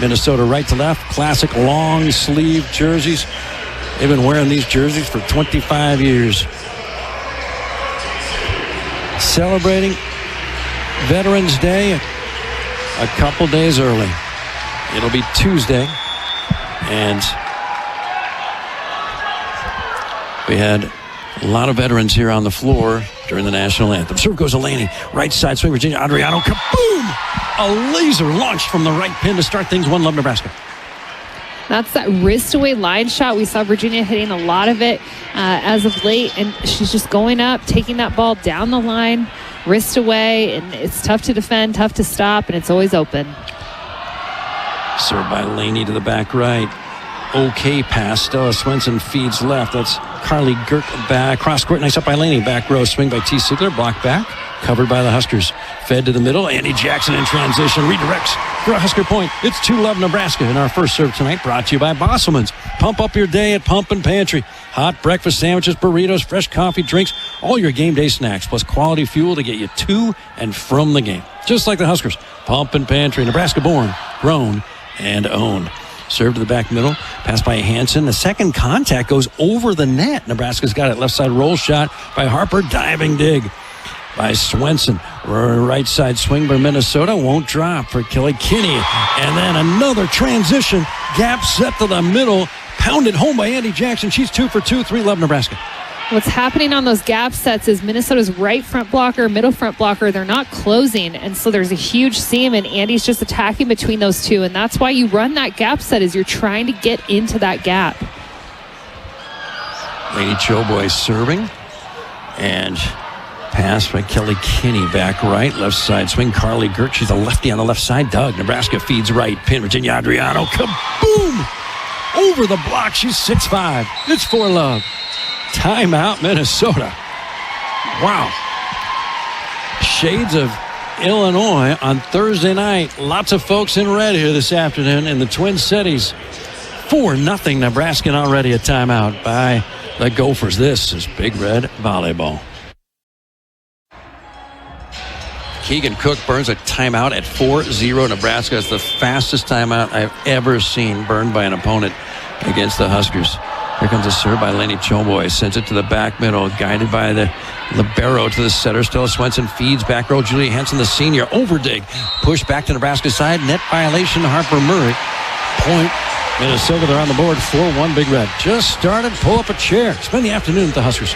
Minnesota right to left. Classic long sleeve jerseys. They've been wearing these jerseys for 25 years. Celebrating Veterans Day a couple days early. It'll be Tuesday. And we had a lot of veterans here on the floor during the national anthem. Serve goes Elaney. Right side swing, Virginia Adriano. Kaboom! A laser launched from the right pin to start things 1-love Nebraska. That's that wrist-away line shot. We saw Virginia hitting a lot of it as of late, and she's just going up, taking that ball down the line, wrist away, and it's tough to defend, tough to stop, and it's always open. Served by Laney to the back right. Okay pass. Stella Swenson feeds left. That's Carly Girk back. Cross court. Nice up by Laney. Back row swing by T. Sigler. Block back. Covered by the Huskers. Fed to the middle. Andi Jackson in transition. Redirects for a Husker point. It's 2-love Nebraska in our first serve tonight. Brought to you by Bosselman's. Pump up your day at Pump and Pantry. Hot breakfast sandwiches, burritos, fresh coffee, drinks, all your game day snacks, plus quality fuel to get you to and from the game. Just like the Huskers. Pump and Pantry. Nebraska born, grown, and owned. Serve to the back middle. Pass by Hansen. The second contact goes over the net. Nebraska's got it. Left side roll shot by Harper. Diving dig by Swenson. Right side swing by Minnesota. Won't drop for Kelly Kinney. And then another transition. Gap set to the middle. Pounded home by Andi Jackson. She's 2 for 2. 3-love Nebraska. What's happening on those gap sets is Minnesota's right front blocker, middle front blocker, they're not closing. And so there's a huge seam, and Andy's just attacking between those two. And that's why you run that gap set, is you're trying to get into that gap. Lady Choboy serving. And pass by Kelly Kinney. Back right. Left side swing. Carly Girk. She's a lefty on the left side. Doug. Nebraska feeds right. Pin. Virginia Adriano. Kaboom! Over the block. She's 6'5". It's 4-love. Timeout, Minnesota. Wow. Shades of Illinois on Thursday night. Lots of folks in red here this afternoon in the Twin Cities. 4-0 Nebraska, and already a timeout by the Gophers. This is Big Red Volleyball. Keegan Cook burns a timeout at 4-0 Nebraska. It's the fastest timeout I've ever seen burned by an opponent against the Huskers. Here comes a serve by Laney Choboy. Sends it to the back middle. Guided by the libero to the setter. Stella Swenson feeds back row. Julia Hansen, the senior. Overdig. Push back to Nebraska's side. Net violation. Harper Murray. Point. Minnesota, they're on the board. 4-1 Big Red. Just started. Pull up a chair. Spend the afternoon with the Huskers.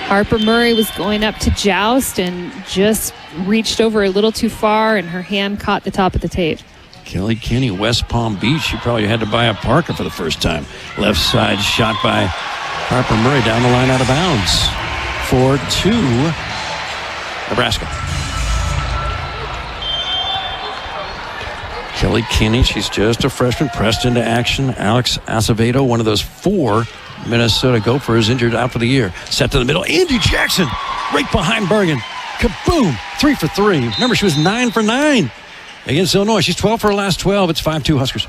Harper Murray was going up to joust and just reached over a little too far, and her hand caught the top of the tape. Kelly Kinney, West Palm Beach. She probably had to buy a Parker for the first time. Left side shot by Harper Murray down the line out of bounds. 4-2, Nebraska. Kelly Kinney, she's just a freshman, pressed into action. Alex Acevedo, one of those 4 Minnesota Gophers, injured out for the year. Set to the middle. Andi Jackson, right behind Bergen. Kaboom! 3 for 3. Remember, she was 9 for 9 against Illinois. She's 12 for her last 12. It's 5-2 Huskers.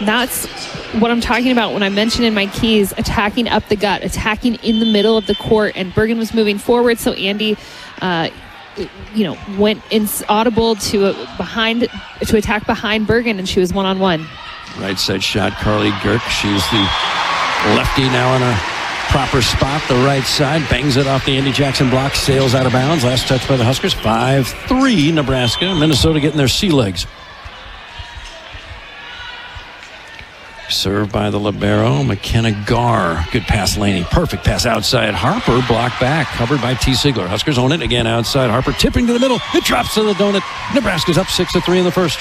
That's what I'm talking about when I mentioned in my keys, attacking up the gut, attacking in the middle of the court. And Bergen was moving forward, so Andi, went audible to attack behind Bergen, and she was one-on-one. Right side shot, Carly Girk. She's the lefty now in a proper spot. The right side bangs it off the Andi Jackson block, sails out of bounds. Last touch by the Huskers. 5-3 Nebraska. Minnesota getting their sea legs. Served by the libero, McKenna Garr. Good pass, Laney. Perfect pass outside. Harper blocked back, covered by T. Sigler. Huskers own it again outside. Harper tipping to the middle. It drops to the donut. Nebraska's up 6-3 in the first.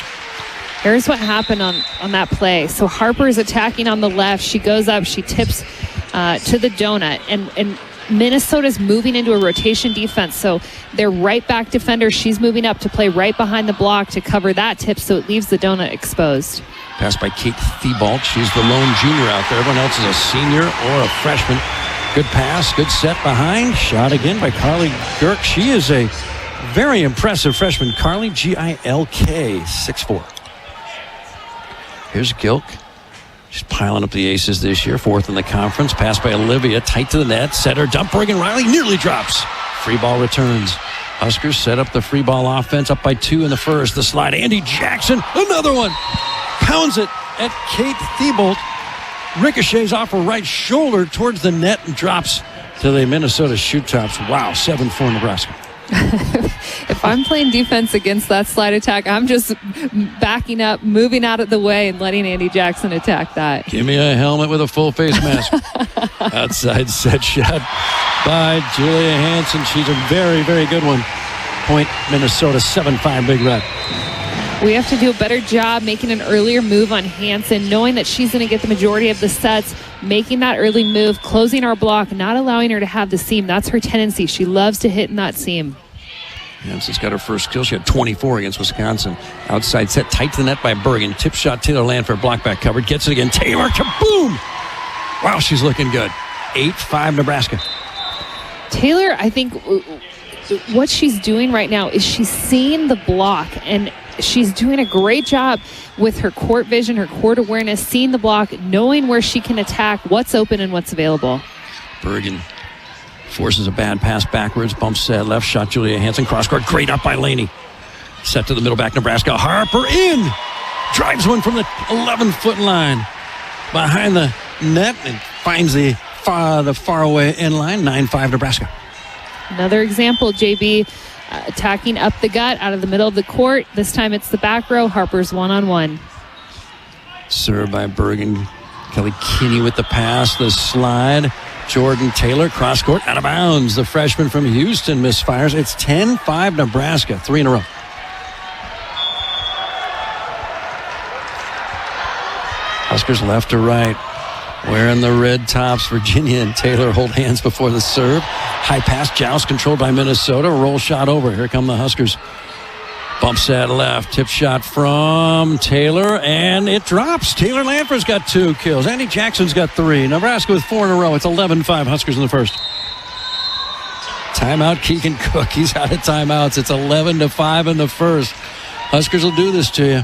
Here's what happened on that play. So Harper's attacking on the left. She goes up. She tips to the donut. And Minnesota's moving into a rotation defense. So their right back defender, she's moving up to play right behind the block to cover that tip, so it leaves the donut exposed. Pass by Kate Thibault. She's the lone junior out there. Everyone else is a senior or a freshman. Good pass. Good set behind. Shot again by Carly Girk. She is a very impressive freshman. Carly, G-I-L-K, 6'4". Here's Gilk. She's piling up the aces this year. 4th in the conference. Pass by Olivia. Tight to the net. Setter. Dump. Bergen Riley nearly drops. Free ball returns. Huskers set up the free ball offense. Up by 2 in the first. The slide. Andi Jackson. Another one. pounds it at Kate Thibault. Ricochets off her right shoulder towards the net and drops to the Minnesota shoot tops. Wow, 7-4 Nebraska. If I'm playing defense against that slide attack, I'm just backing up, moving out of the way, and letting Andy Jackson attack that. Give me a helmet with a full face mask. Outside set shot by Julia Hansen. She's a very, very good one. Point Minnesota 7-5 Big Red. We have to do a better job making an earlier move on Hansen, knowing that she's going to get the majority of the sets, making that early move, closing our block, not allowing her to have the seam. That's her tendency. She loves to hit in that seam. Hansen's got her first kill. She had 24 against Wisconsin. Outside set, tight to the net by Bergen. Tip shot, Taylor Landfair, block back covered. Gets it again. Taylor, kaboom! Wow, she's looking good. 8-5 Nebraska. Taylor, I think what she's doing right now is she's seeing the block, and she's doing a great job with her court vision, her court awareness, seeing the block, knowing where she can attack, what's open and what's available. Bergen forces a bad pass backwards, bumps set left shot. Julia Hansen cross court, great up by Laney. Set to the middle back, Nebraska. Harper in, drives one from the 11-foot line behind the net and finds the far away end line. 9-5 Nebraska. Another example, JB attacking up the gut out of the middle of the court. This time it's the back row. Harper's one-on-one. Served by Bergen. Kelly Kinney with the pass, the slide. Jordan Taylor, cross court, out of bounds. The freshman from Houston misfires. It's 10-5 Nebraska, 3 in a row. Huskers left to right. Wearing the red tops, Virginia and Taylor hold hands before the serve. High pass, joust controlled by Minnesota. Roll shot over. Here come the Huskers. Bump set left. Tip shot from Taylor, and it drops. Taylor Landfair's got 2 kills. Andy Jackson's got 3. Nebraska with 4 in a row. It's 11-5 Huskers in the first. Timeout, Keegan Cook. He's out of timeouts. It's 11-5 in the first. Huskers will do this to you.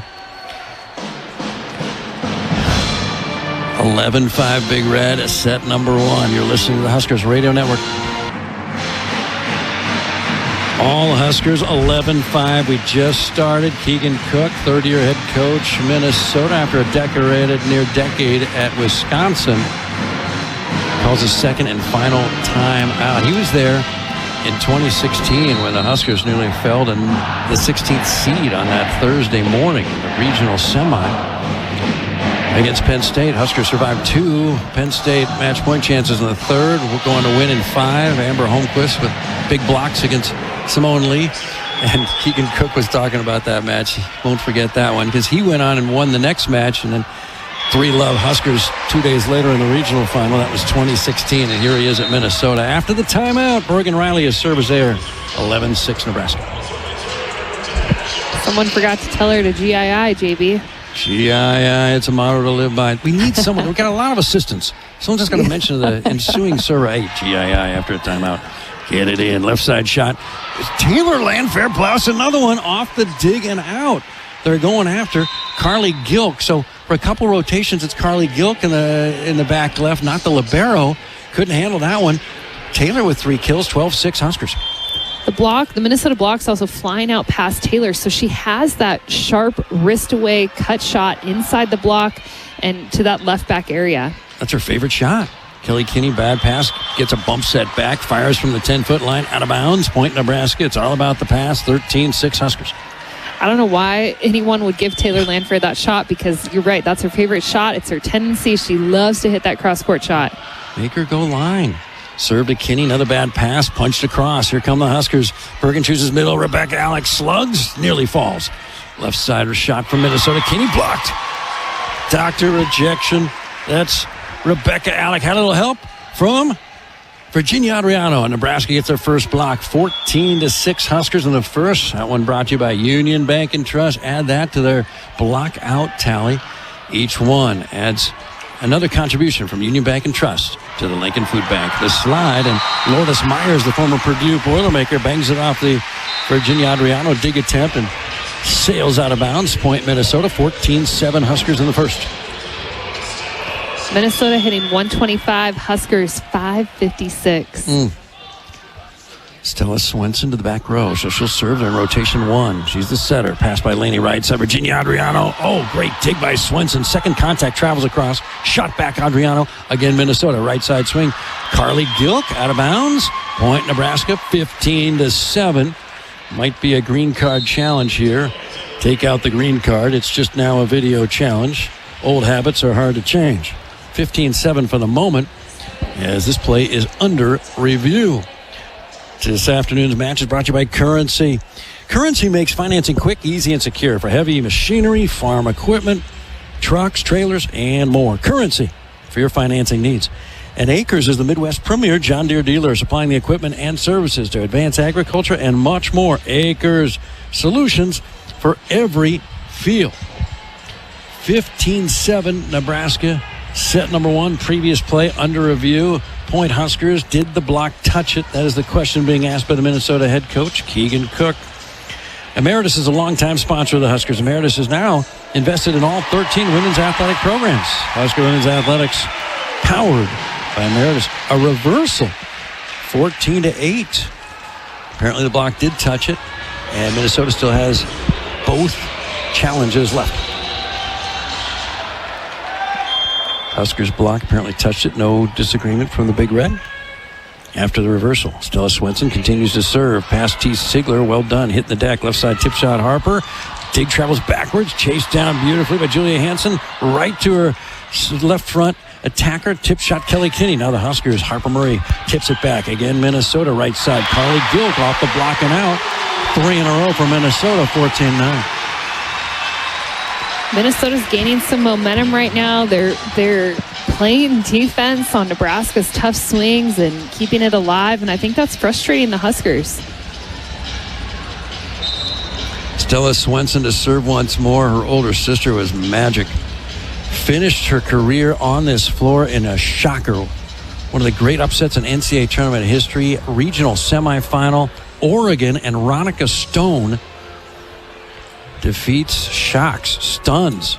11-5 Big Red, set number 1. You're listening to the Huskers Radio Network. All Huskers, 11-5. We just started. Keegan Cook, third-year head coach, Minnesota, after a near decade at Wisconsin. Calls his second and final time out. He was there in 2016 when the Huskers nearly fell to the 16th seed on that Thursday morning in the regional semi. Against Penn State, Huskers survived 2 Penn State match point chances in the third. We're going to win in 5. Amber Holmquist with big blocks against Simone Lee. And Keegan Cook was talking about that match. He won't forget that one because he went on and won the next match. And then 3-love Huskers 2 days later in the regional final. That was 2016. And here he is at Minnesota. After the timeout, Bergen Riley is service air. 11-6 Nebraska. Someone forgot to tell her to GII, JB. GII, it's a motto to live by. We need someone. We've got a lot of assistants. Someone's just going to mention the ensuing server. Hey, GII after a timeout. Get it in. Left side shot. Taylor Landfair blasts another one off the dig and out. They're going after Carly Gilk. So for a couple rotations, it's Carly Gilk in the back left, not the libero. Couldn't handle that one. Taylor with 3 kills, 12-6 Huskers. The Minnesota block's also flying out past Taylor, so she has that sharp wrist-away cut shot inside the block and to that left back area. That's her favorite shot. Kelly Kinney, bad pass, gets a bump set back, fires from the 10-foot line, out of bounds. Point Nebraska. It's all about the pass. 13-6 Huskers. I don't know why anyone would give Taylor Landfair that shot because you're right. That's her favorite shot. It's her tendency. She loves to hit that cross-court shot. Make her go line. Serve to Kinney, another bad pass, punched across. Here come the Huskers. Bergen chooses middle. Rebecca Alex slugs, nearly falls. Left side shot from Minnesota. Kinney blocked. Doctor rejection. That's Rebecca Alex. Had a little help from Virginia Adriano. And Nebraska gets their first block. 14-6 Huskers in the first. That one brought to you by Union Bank and Trust. Add that to their block out tally. Each one adds another contribution from Union Bank and Trust to the Lincoln Food Bank. The slide, and Lourdes Myers, the former Purdue Boilermaker, bangs it off the Virginia Adriano dig attempt and sails out of bounds. Point Minnesota, 14-7 Huskers in the first. Minnesota hitting 125, Huskers 556. Stella Swenson to the back row, so she'll serve in rotation 1. She's the setter. Pass by Laney right side. Virginia Adriano. Oh, great dig by Swenson. Second contact, travels across. Shot back Adriano. Again, Minnesota. Right side swing. Carly Gilk out of bounds. Point Nebraska 15-7. Might be a green card challenge here. Take out the green card. It's just now a video challenge. Old habits are hard to change. 15-7 for the moment as this play is under review. This afternoon's match is brought to you by Currency. Currency makes financing quick, easy, and secure for heavy machinery, farm equipment, trucks, trailers, and more. Currency for your financing needs. And Acres is the Midwest premier John Deere dealer, supplying the equipment and services to advance agriculture and much more. Acres, solutions for every field. 15-7 Nebraska. Set number 1, previous play under review. Point Huskers. Did the block touch it? That is the question being asked by the Minnesota head coach, Keegan Cook. Emeritus is a longtime sponsor of the Huskers. Emeritus is now invested in all 13 women's athletic programs. Husker Women's Athletics powered by Emeritus. A reversal, 14-8. Apparently the block did touch it, and Minnesota still has both challenges left. Huskers block apparently touched it. No disagreement from the Big Red. After the reversal, Stella Swenson continues to serve. Past T. Sigler. Well done. Hitting the deck. Left side tip shot Harper. Dig travels backwards. Chased down beautifully by Julia Hansen. Right to her left front attacker. Tip shot Kelly Kinney. Now the Huskers. Harper Murray tips it back. Again, Minnesota right side. Carly Gilk off the block and out. 3 in a row for Minnesota. 14-9. Minnesota's gaining some momentum right now. They're playing defense on Nebraska's tough swings and keeping it alive, and I think that's frustrating the Huskers. Stella Swenson to serve once more. Her older sister was magic. Finished her career on this floor in a shocker. One of the great upsets in NCAA tournament history. Regional semifinal. Oregon and Ronica Stone defeats, stuns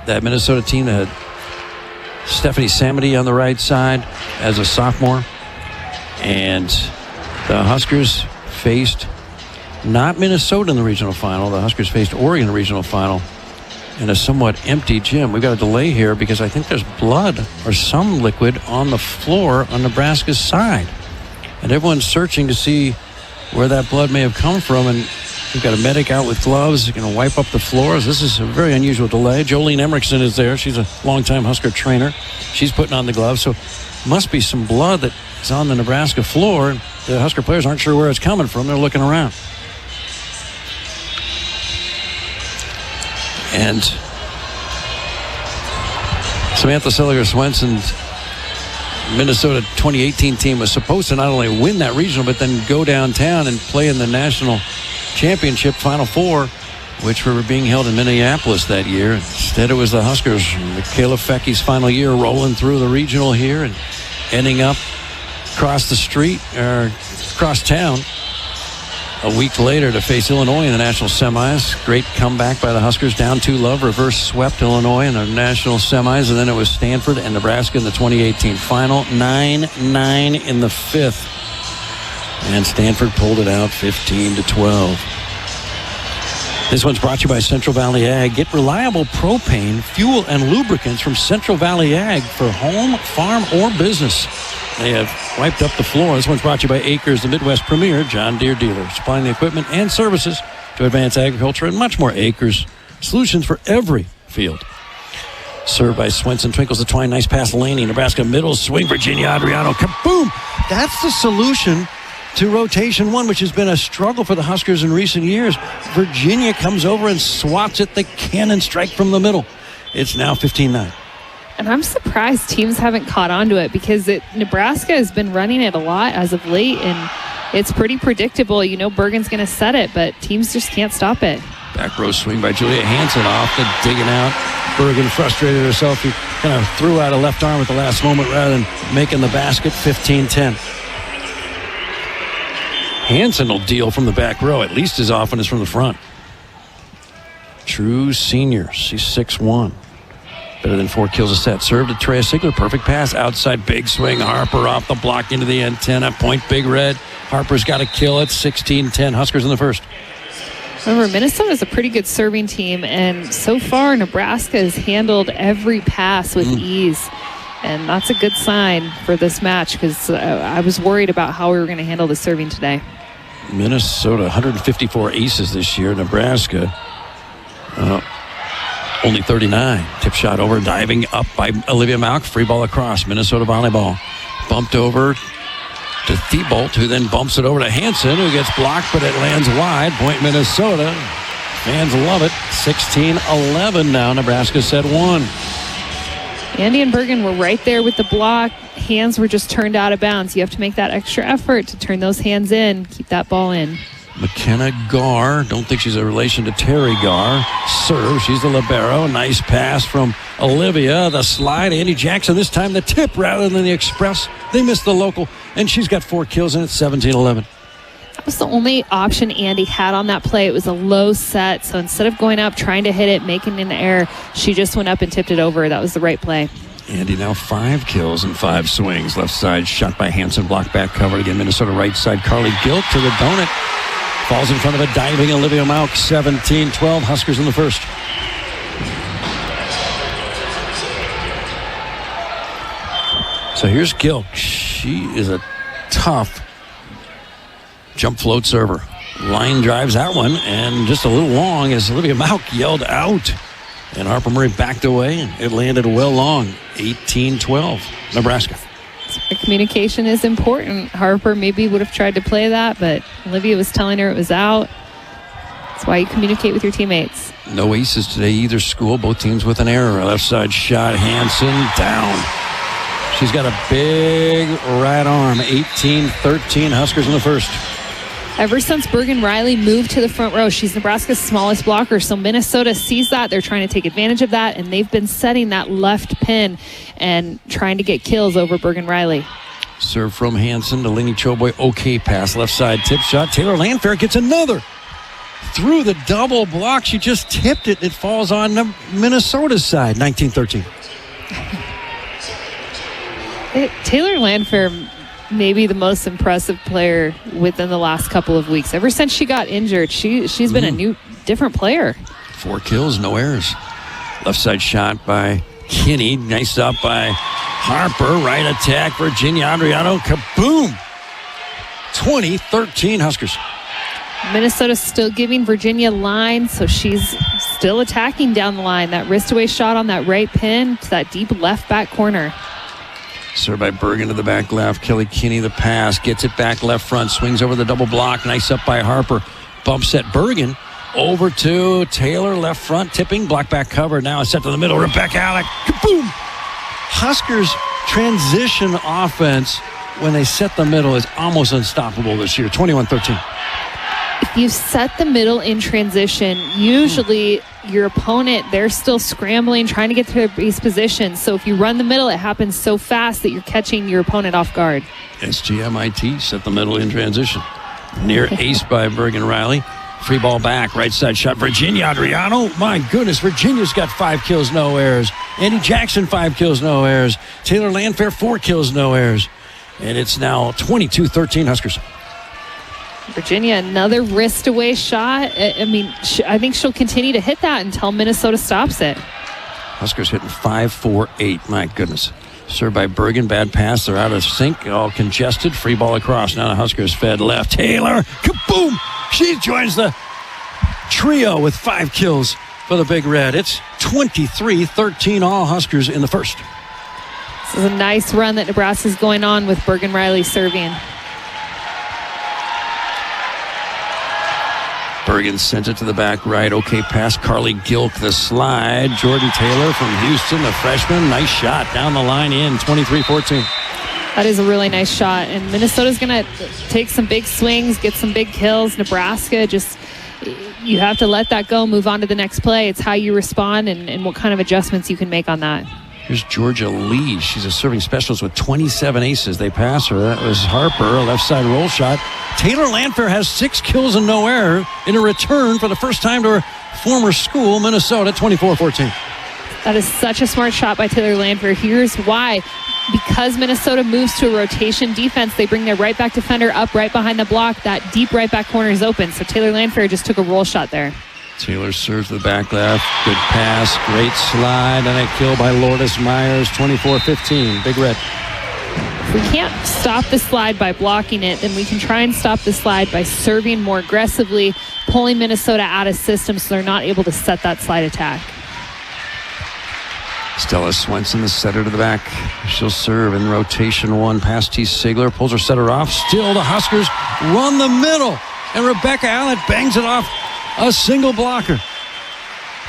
that Minnesota team that had Stephanie Samity on the right side as a sophomore. And the Huskers faced not Minnesota in the regional final. The Huskers faced Oregon in the regional final in a somewhat empty gym. We've got a delay here because I think there's blood or some liquid on the floor on Nebraska's side. And everyone's searching to see where that blood may have come from, and we've got a medic out with gloves. They're going to wipe up the floors. This is a very unusual delay. Jolene Emmerson is there. She's a longtime Husker trainer. She's putting on the gloves. So must be some blood that is on the Nebraska floor. The Husker players aren't sure where it's coming from. They're looking around. And Samantha Seliger-Swenson's Minnesota 2018 team was supposed to not only win that regional, but then go downtown and play in the national championship Final Four, which were being held in Minneapolis that year. Instead, it was the Huskers. Michaela Fecky's final year rolling through the regional here and ending up across the street, or across town, a week later to face Illinois in the national semis. Great comeback by the Huskers, down 2-0, reverse swept Illinois in the national semis, and then it was Stanford and Nebraska in the 2018 final, 9-9 in the fifth. And Stanford pulled it out 15-12. This one's brought to you by Central Valley Ag. Get reliable propane, fuel, and lubricants from Central Valley Ag for home, farm, or business. They have wiped up the floor. This one's brought to you by Acres, the Midwest premier John Deere dealer, supplying the equipment and services to advance agriculture and much more. Acres, solutions for every field. Served by Swenson, twinkles the twine, nice pass Laney, Nebraska middle, swing Virginia Adriano, kaboom! That's the solution to rotation 1, which has been a struggle for the Huskers in recent years. Virginia comes over and swats it, the cannon strike from the middle. It's now 15-9. And I'm surprised teams haven't caught on to it, because Nebraska has been running it a lot as of late, and it's pretty predictable. You know Bergen's going to set it, but teams just can't stop it. Back row swing by Julia Hansen off the digging out. Bergen frustrated herself. He kind of threw out a left arm at the last moment rather than making the basket. 15-10. Hansen will deal from the back row at least as often as from the front. True senior. She's 6'1". Better than 4 kills a set. Serve to Trey Sigler. Perfect pass. Outside, big swing. Harper off the block into the antenna. Point Big Red. Harper's got to kill it. 16-10. Huskers in the first. Remember, Minnesota's a pretty good serving team, and so far Nebraska has handled every pass with ease. And that's a good sign for this match because I was worried about how we were going to handle the serving today. Minnesota, 154 aces this year. Nebraska, only 39. Tip shot over, diving up by Olivia Malk. Free ball across. Minnesota volleyball. Bumped over to Thibault, who then bumps it over to Hansen, who gets blocked, but it lands wide. Point Minnesota. Fans love it. 16-11 now. Nebraska set 1. Andi and Bergen were right there with the block. Hands were just turned out of bounds. You have to make that extra effort to turn those hands in, keep that ball in. McKenna Garr, don't think she's a relation to Terry Garr. Serve, she's the libero. Nice pass from Olivia. The slide, Andy Jackson. This time the tip rather than the express. They missed the local, and she's got 4 kills, and it's 17-11. That was the only option Andi had on that play. It was a low set, so instead of going up, trying to hit it, making an error, she just went up and tipped it over. That was the right play. Andi now 5 kills and 5 swings. Left side shot by Hansen, blocked back, covered again. Minnesota right side, Carly Gilk to the donut. Falls in front of a diving Olivia Malk. 17-12, Huskers in the first. So here's Gilk. She is a tough jump float server. Line drives that one, and just a little long as Olivia Malk yelled out. And Harper Murray backed away, and it landed well long. 18-12, Nebraska. Communication is important. Harper maybe would have tried to play that, but Olivia was telling her it was out. That's why you communicate with your teammates. No aces today either school. Both teams with an error. Left side shot, Hansen down. She's got a big right arm. 18-13, Huskers in the first. Ever since Bergen Riley moved to the front row, she's Nebraska's smallest blocker. So Minnesota sees that. They're trying to take advantage of that, and they've been setting that left pin and trying to get kills over Bergen Riley. Serve from Hansen to Lenny Choboy. Okay pass. Left side tip shot. Taylor Landfair gets another. Through the double block. She just tipped it. It falls on the Minnesota's side. 19-13. Taylor Landfair, maybe the most impressive player within the last couple of weeks. Ever since she got injured, she's been a different player. 4 kills, no errors. Left side shot by Kinney. Nice up by Harper. Right attack, Virginia Adriano. Kaboom! 20-13 Huskers. Minnesota's still giving Virginia line, so she's still attacking down the line. That wrist away shot on that right pin to that deep left back corner. Served by Bergen to the back left. Kelly Kinney the pass. Gets it back left front. Swings over the double block. Nice up by Harper. Bumps at Bergen. Over to Taylor left front. Tipping. Block back cover. Now it's set to the middle. Rebecca Alec. Kaboom! Huskers transition offense when they set the middle is almost unstoppable this year. 21-13. If you set the middle in transition, usually your opponent, they're still scrambling, trying to get to their base position. So if you run the middle, it happens so fast that you're catching your opponent off guard. SGMIT set the middle in transition. Near ace by Bergen Riley. Free ball back. Right side shot. Virginia Adriano. My goodness, Virginia's got 5 kills, no errors. Andy Jackson, 5 kills, no errors. Taylor Landfair, 4 kills, no errors. And it's now 22-13 Huskers. Virginia, another wrist away shot. I mean, I think she'll continue to hit that until Minnesota stops it. Huskers hitting 5-4-8. My goodness. Served by Bergen. Bad pass. They're out of sync. All congested. Free ball across. Now the Huskers fed left. Taylor. Kaboom! She joins the trio with 5 kills for the Big Red. It's 23-13 all Huskers in the first. This is a nice run that Nebraska's going on with Bergen Riley serving. Bergen sent it to the back right. Okay pass. Carly Gilk the slide. Jordan Taylor from Houston, the freshman. Nice shot down the line in 23-14. That is a really nice shot. And Minnesota's going to take some big swings, get some big kills. Nebraska, just you have to let that go, move on to the next play. It's how you respond and what kind of adjustments you can make on that. Here's Georgia Lee. She's a serving specialist with 27 aces. They pass her. That was Harper, a left side roll shot. Taylor Landfair has 6 kills and no error in a return for the first time to her former school, Minnesota, 24-14. That is such a smart shot by Taylor Landfair. Here's why. Because Minnesota moves to a rotation defense, they bring their right back defender up right behind the block. That deep right back corner is open. So Taylor Landfair just took a roll shot there. Taylor serves to the back left. Good pass. Great slide. And a kill by Lourdes Myers. 24-15. Big Red. If we can't stop the slide by blocking it, then we can try and stop the slide by serving more aggressively, pulling Minnesota out of system so they're not able to set that slide attack. Stella Swenson, the setter to the back. She'll serve in rotation one past T. Sigler. Pulls her setter off. Still the Huskers run the middle. And Rebecca Allen bangs it off a single blocker.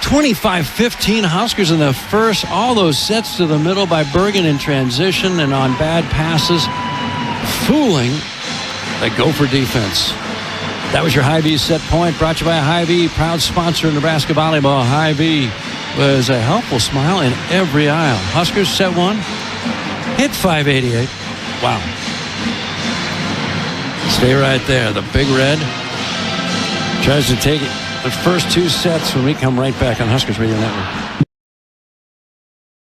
25-15 Huskers in the first. All those sets to the middle by Bergen in transition and on bad passes. Fooling the Gopher defense. That was your Hy-Vee set point, brought to you by Hy-Vee, proud sponsor of Nebraska Volleyball. Hy-Vee was a helpful smile in every aisle. Huskers set one, hit 588. Wow. Stay right there. The Big Red tries to take it. The first two sets when we come right back on Huskers Radio Network.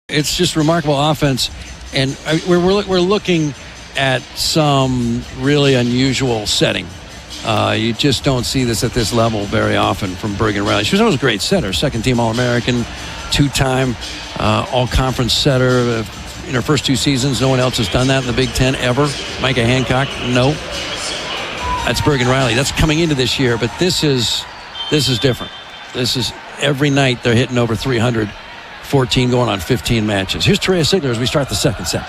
It's just remarkable offense, and we're looking at some really unusual setting. You just don't see this at this level very often from Bergen Riley. She was always a great setter, second-team All-American, two-time All-Conference setter in her first two seasons. No one else has done that in the Big Ten ever. Micah Hancock, no. That's Bergen Riley. That's coming into this year, but this is different. This is every night they're hitting over 300, 14 going on 15 matches. Here's Terea Sigler as we start the second set.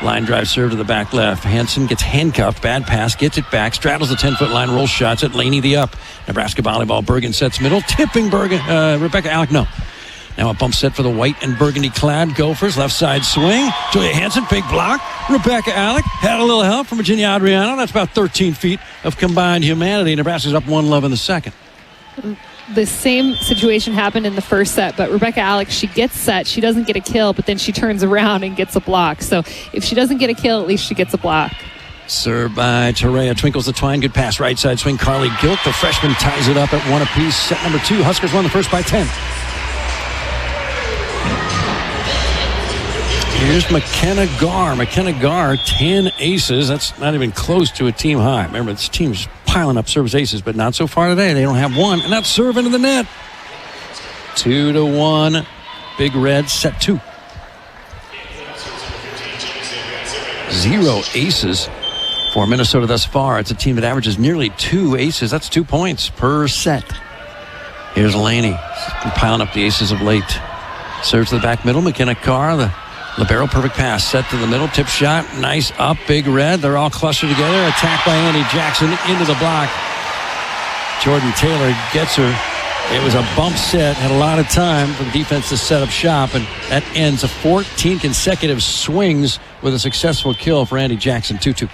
Line drive serve to the back left. Hansen gets handcuffed. Bad pass. Gets it back. Straddles the 10-foot line. Rolls shots at Laney the up. Nebraska volleyball. Bergen sets middle. Tipping Rebecca Alec. No. Now a bump set for the white and burgundy clad Gophers. Left side swing. Julia Hansen. Big block. Rebecca Alec had a little help from Virginia Adriano. That's about 13 feet of combined humanity. Nebraska's up 1-love in the second. The same situation happened in the first set, but Rebecca Alec, she gets set. She doesn't get a kill, but then she turns around and gets a block. So if she doesn't get a kill, at least she gets a block. Served by Terea. Twinkles the twine. Good pass. Right side swing. Carly Gilk, the freshman, ties it up at one apiece. Set number two. Huskers won the first by 10. Here's McKenna Garr. McKenna Garr, 10 aces. That's not even close to a team high. Remember, this team's piling up service aces, but not so far today. They don't have one, and that's serve into the net. 2-1. Big Red, set two. 0 aces for Minnesota thus far. It's a team that averages nearly 2 aces. That's 2 points per set. Here's Laney, piling up the aces of late. Serves to the back middle. McKenna Garr, the libero, perfect pass. Set to the middle. Tip shot. Nice up. Big Red. They're all clustered together. Attack by Andi Jackson into the block. Jordan Taylor gets her. It was a bump set. Had a lot of time for the defense to set up shop. And that ends a 14 consecutive swings with a successful kill for Andi Jackson. 2-2.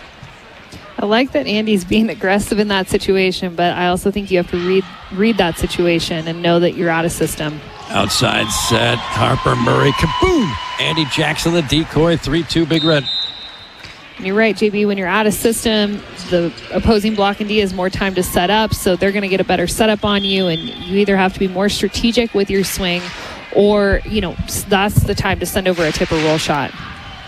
I like that Andy's being aggressive in that situation, but I also think you have to read that situation and know that you're out of system. Outside set. Harper Murray. Kaboom! Andi Jackson, the decoy. 3-2 Big Red. And you're right, JB. When you're out of system, the opposing block and D has more time to set up, so they're going to get a better setup on you, and you either have to be more strategic with your swing or, that's the time to send over a tip or roll shot.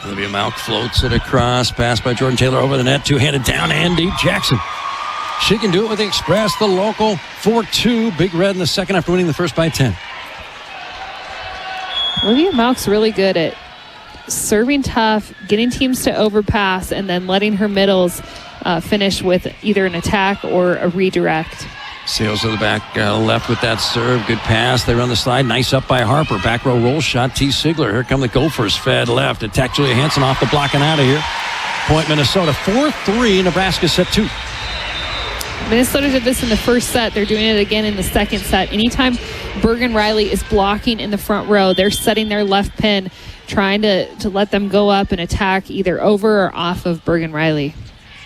Olivia Malk floats it across. Pass by Jordan Taylor over the net. Two-handed down. Andi Jackson. She can do it with the Express, the local. 4-2 Big Red in the second after winning the first by 10. Olivia Malk's really good at serving tough, getting teams to overpass, and then letting her middles finish with either an attack or a redirect. Sails to the back left with that serve. Good pass. They run the slide. Nice up by Harper. Back row roll shot. T. Sigler. Here come the Gophers. Fed left. Attack Julia Hansen off the block and out of here. Point Minnesota. 4-3. Nebraska set 2. Minnesota did this in the first set. They're doing it again in the second set. Anytime Bergen Riley is blocking in the front row, they're setting their left pin, trying to let them go up and attack either over or off of Bergen Riley.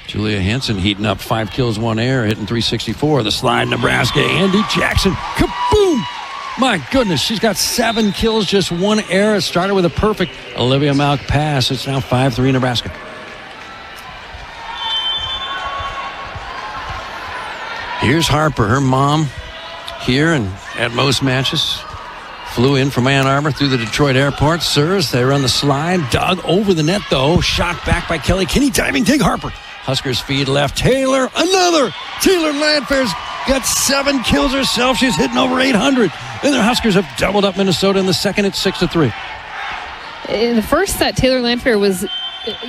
Julia Hansen heating up. 5 kills, 1 error, hitting 364. The slide, Nebraska. Andi Jackson. Kaboom! My goodness, she's got 7 kills, just 1 error. It started with a perfect Olivia Malk pass. It's now 5-3 Nebraska. Here's Harper, her mom, here and at most matches. Flew in from Ann Arbor through the Detroit airport. Serves. They run the slide. Dug over the net, though. Shot back by Kelly Kinney. Diving dig Harper. Huskers feed left. Taylor. Another. Taylor Landfair's got 7 kills herself. She's hitting over 800. And the Huskers have doubled up Minnesota in the second. It's 6-3. In the first set, Taylor Landfair was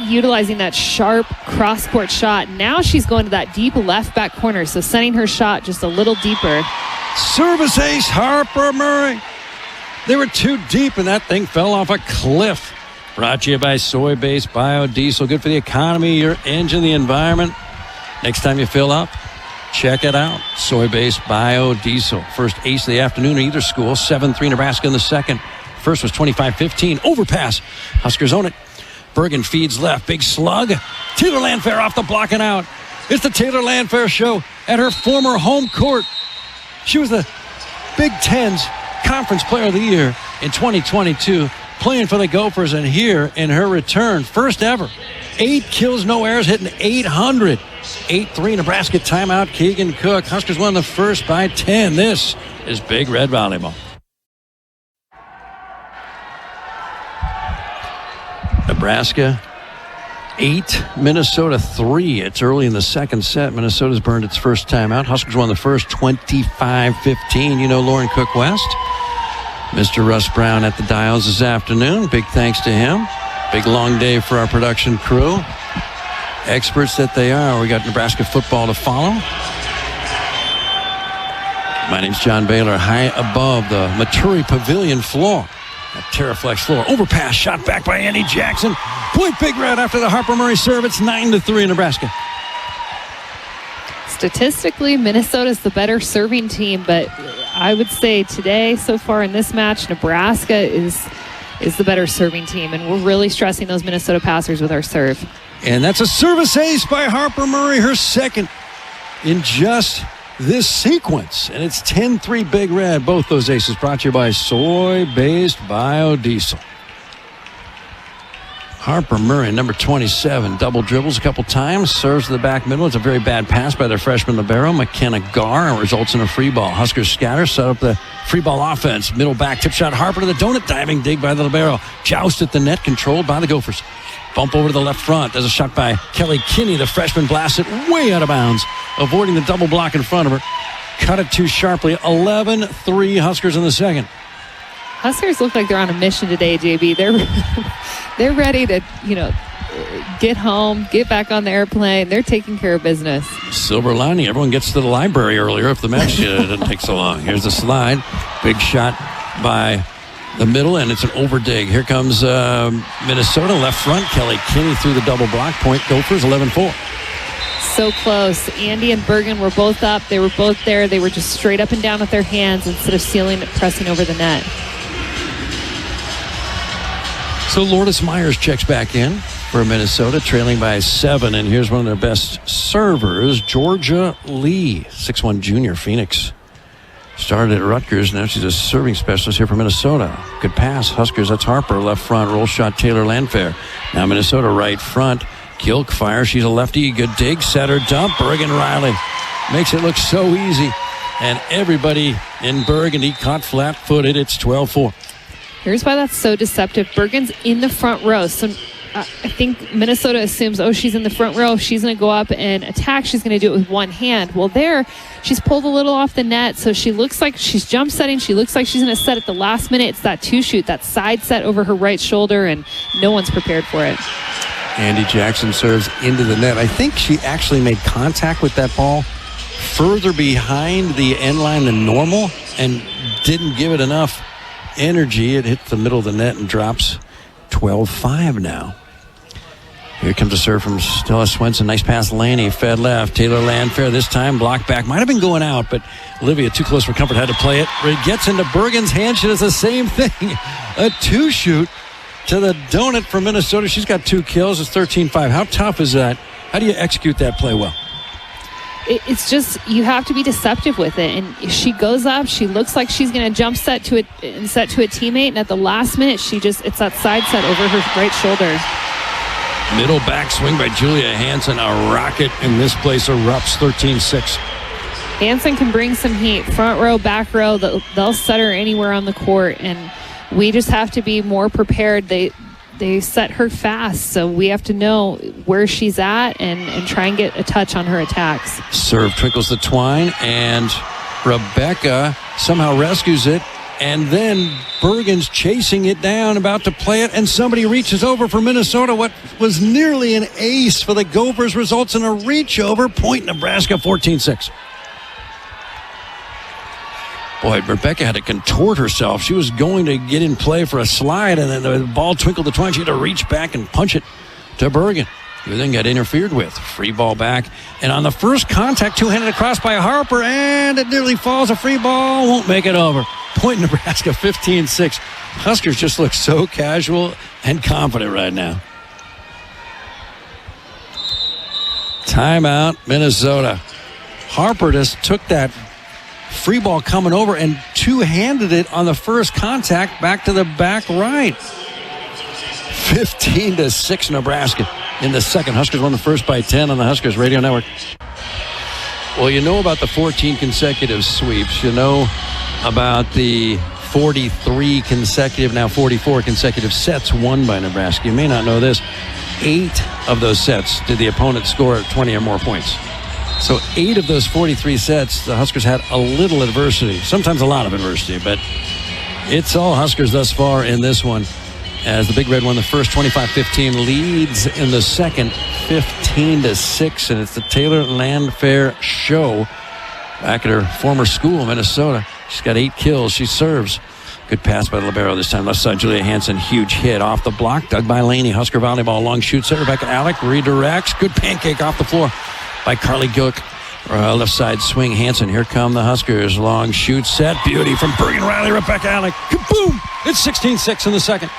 utilizing that sharp cross-court shot. Now she's going to that deep left back corner, so sending her shot just a little deeper. Service ace, Harper Murray. They were too deep, and that thing fell off a cliff. Brought to you by soy-based biodiesel. Good for the economy, your engine, the environment. Next time you fill up, check it out. Soy-based biodiesel. First ace of the afternoon at either school. 7-3 Nebraska in the second. First was 25-15. Overpass. Huskers own it. Bergen feeds left. Big slug. Taylor Landfair off the block and out. It's the Taylor Landfair show at her former home court. She was the Big Ten's Conference Player of the Year in 2022, playing for the Gophers, and here in her return, first ever, 8 kills, no errors, hitting 800. 8-3 Nebraska timeout. Keegan Cook. Huskers won the first by 10. This is Big Red Volleyball. Nebraska 8, Minnesota 3. It's early in the second set. Minnesota's burned its first timeout. Huskers won the first 25-15. You know Lauren Cook West. Mr. Russ Brown at the dials this afternoon. Big thanks to him. Big long day for our production crew. Experts that they are. We got Nebraska football to follow. My name's John Baylor. High above the Maturi Pavilion floor. That Terraflex floor. Overpass. Shot back by Andy Jackson. Point Big Red after the Harper Murray serve. It's 9-3 Nebraska. Statistically, Minnesota's the better serving team, but I would say today, so far in this match, Nebraska is the better serving team, and we're really stressing those Minnesota passers with our serve. And that's a service ace by Harper Murray, her second in just this sequence. And it's 10-3 Big Red. Both those aces brought to you by soy-based biodiesel. Harper Murray, number 27, double dribbles a couple times, serves to the back middle. It's a very bad pass by their freshman libero, McKenna Garr, and results in a free ball. Huskers scatter, set up the free ball offense. Middle back tip shot, Harper to the donut, diving dig by the libero. Joust at the net, controlled by the Gophers. Bump over to the left front. There's a shot by Kelly Kinney. The freshman blasts it way out of bounds, avoiding the double block in front of her. Cut it too sharply. 11-3 Huskers in the second. Huskers look like they're on a mission today, JB. They're ready to, get home, get back on the airplane. They're taking care of business. Silver lining. Everyone gets to the library earlier if the match didn't take so long. Here's the slide. Big shot by the middle, and it's an overdig. Here comes Minnesota, left front. Kelly Kinney through the double block. Point Gophers, 11-4. So close. Andy and Bergen were both up. They were both there. They were just straight up and down with their hands instead of pressing over the net. So Lourdes Myers checks back in for Minnesota, trailing by 7. And here's one of their best servers, Georgia Lee, 6'1 junior, Phoenix. Started at Rutgers. Now she's a serving specialist here for Minnesota. Good pass. Huskers, that's Harper. Left front, roll shot, Taylor Landfair. Now Minnesota right front. Gilk fire. She's a lefty. Good dig. Setter dump. Bergen Riley makes it look so easy. And everybody in Burgundy caught flat-footed. It's 12-4. Here's why that's so deceptive. Bergen's in the front row. So I think Minnesota assumes, she's in the front row. She's going to go up and attack. She's going to do it with one hand. Well, there, she's pulled a little off the net. So she looks like she's jump setting. She looks like she's going to set at the last minute. It's that two-shoot, that side set over her right shoulder, and no one's prepared for it. Andy Jackson serves into the net. I think she actually made contact with that ball further behind the end line than normal and didn't give it enough energy. It hit the middle of the net and drops 12-5 now. Here comes a serve from Stella Swenson. Nice pass, Laney. Fed left. Taylor Landfair this time. Blocked back. Might have been going out, but Olivia, too close for comfort, had to play it. It gets into Bergen's hand. She does the same thing. A two-shoot to the donut from Minnesota. She's got 2 kills. It's 13-5. How tough is that? How do you execute that play well? It's just, you have to be deceptive with it. And she goes up. She looks like she's going to jump set to a teammate. And at the last minute, it's that side set over her right shoulder. Middle back swing by Julia Hansen. A rocket in this place erupts. 13-6. Hansen can bring some heat. Front row, back row, they'll set her anywhere on the court, and we just have to be more prepared. They set her fast, so we have to know where she's at and try and get a touch on her attacks. Serve twinkles the twine, and Rebecca somehow rescues it, and then Bergen's chasing it down, about to play it, and somebody reaches over for Minnesota. What was nearly an ace for the Gophers results in a reach over. Point Nebraska 14-6. Boy, Rebecca had to contort herself. She was going to get in play for a slide, and then the ball twinkled the twine. She had to reach back and punch it to Bergen, who then got interfered with. Free ball back. And on the first contact, two-handed across by Harper, and it nearly falls. A free ball won't make it over. Point Nebraska 15-6. Huskers just look so casual and confident right now. Timeout, Minnesota. Harper just took that free ball coming over and two-handed it on the first contact back to the back right. 15-6 Nebraska in the second. Huskers won the first by 10 on the Huskers Radio Network. Well, you know about the 14 consecutive sweeps. You know about the 43 consecutive, now 44 consecutive sets won by Nebraska. You may not know this. 8 of those sets did the opponent score 20 or more points. So 8 of those 43 sets, the Huskers had a little adversity, sometimes a lot of adversity, but it's all Huskers thus far in this one, as the Big Red won the first 25-15, leads in the second 15-6, and it's the Taylor Landfair show back at her former school, Minnesota. She's got 8 kills. She serves. Good pass by the libero this time. Left side, Julia Hansen. Huge hit off the block. Dug by Laney. Husker volleyball. Long shoot set. Rebecca Alec redirects. Good pancake off the floor by Carly Gilk. Left side swing. Hansen. Here come the Huskers. Long shoot set. Beauty from Bergen Riley. Rebecca Alec. Kaboom! It's 16-6 in the second.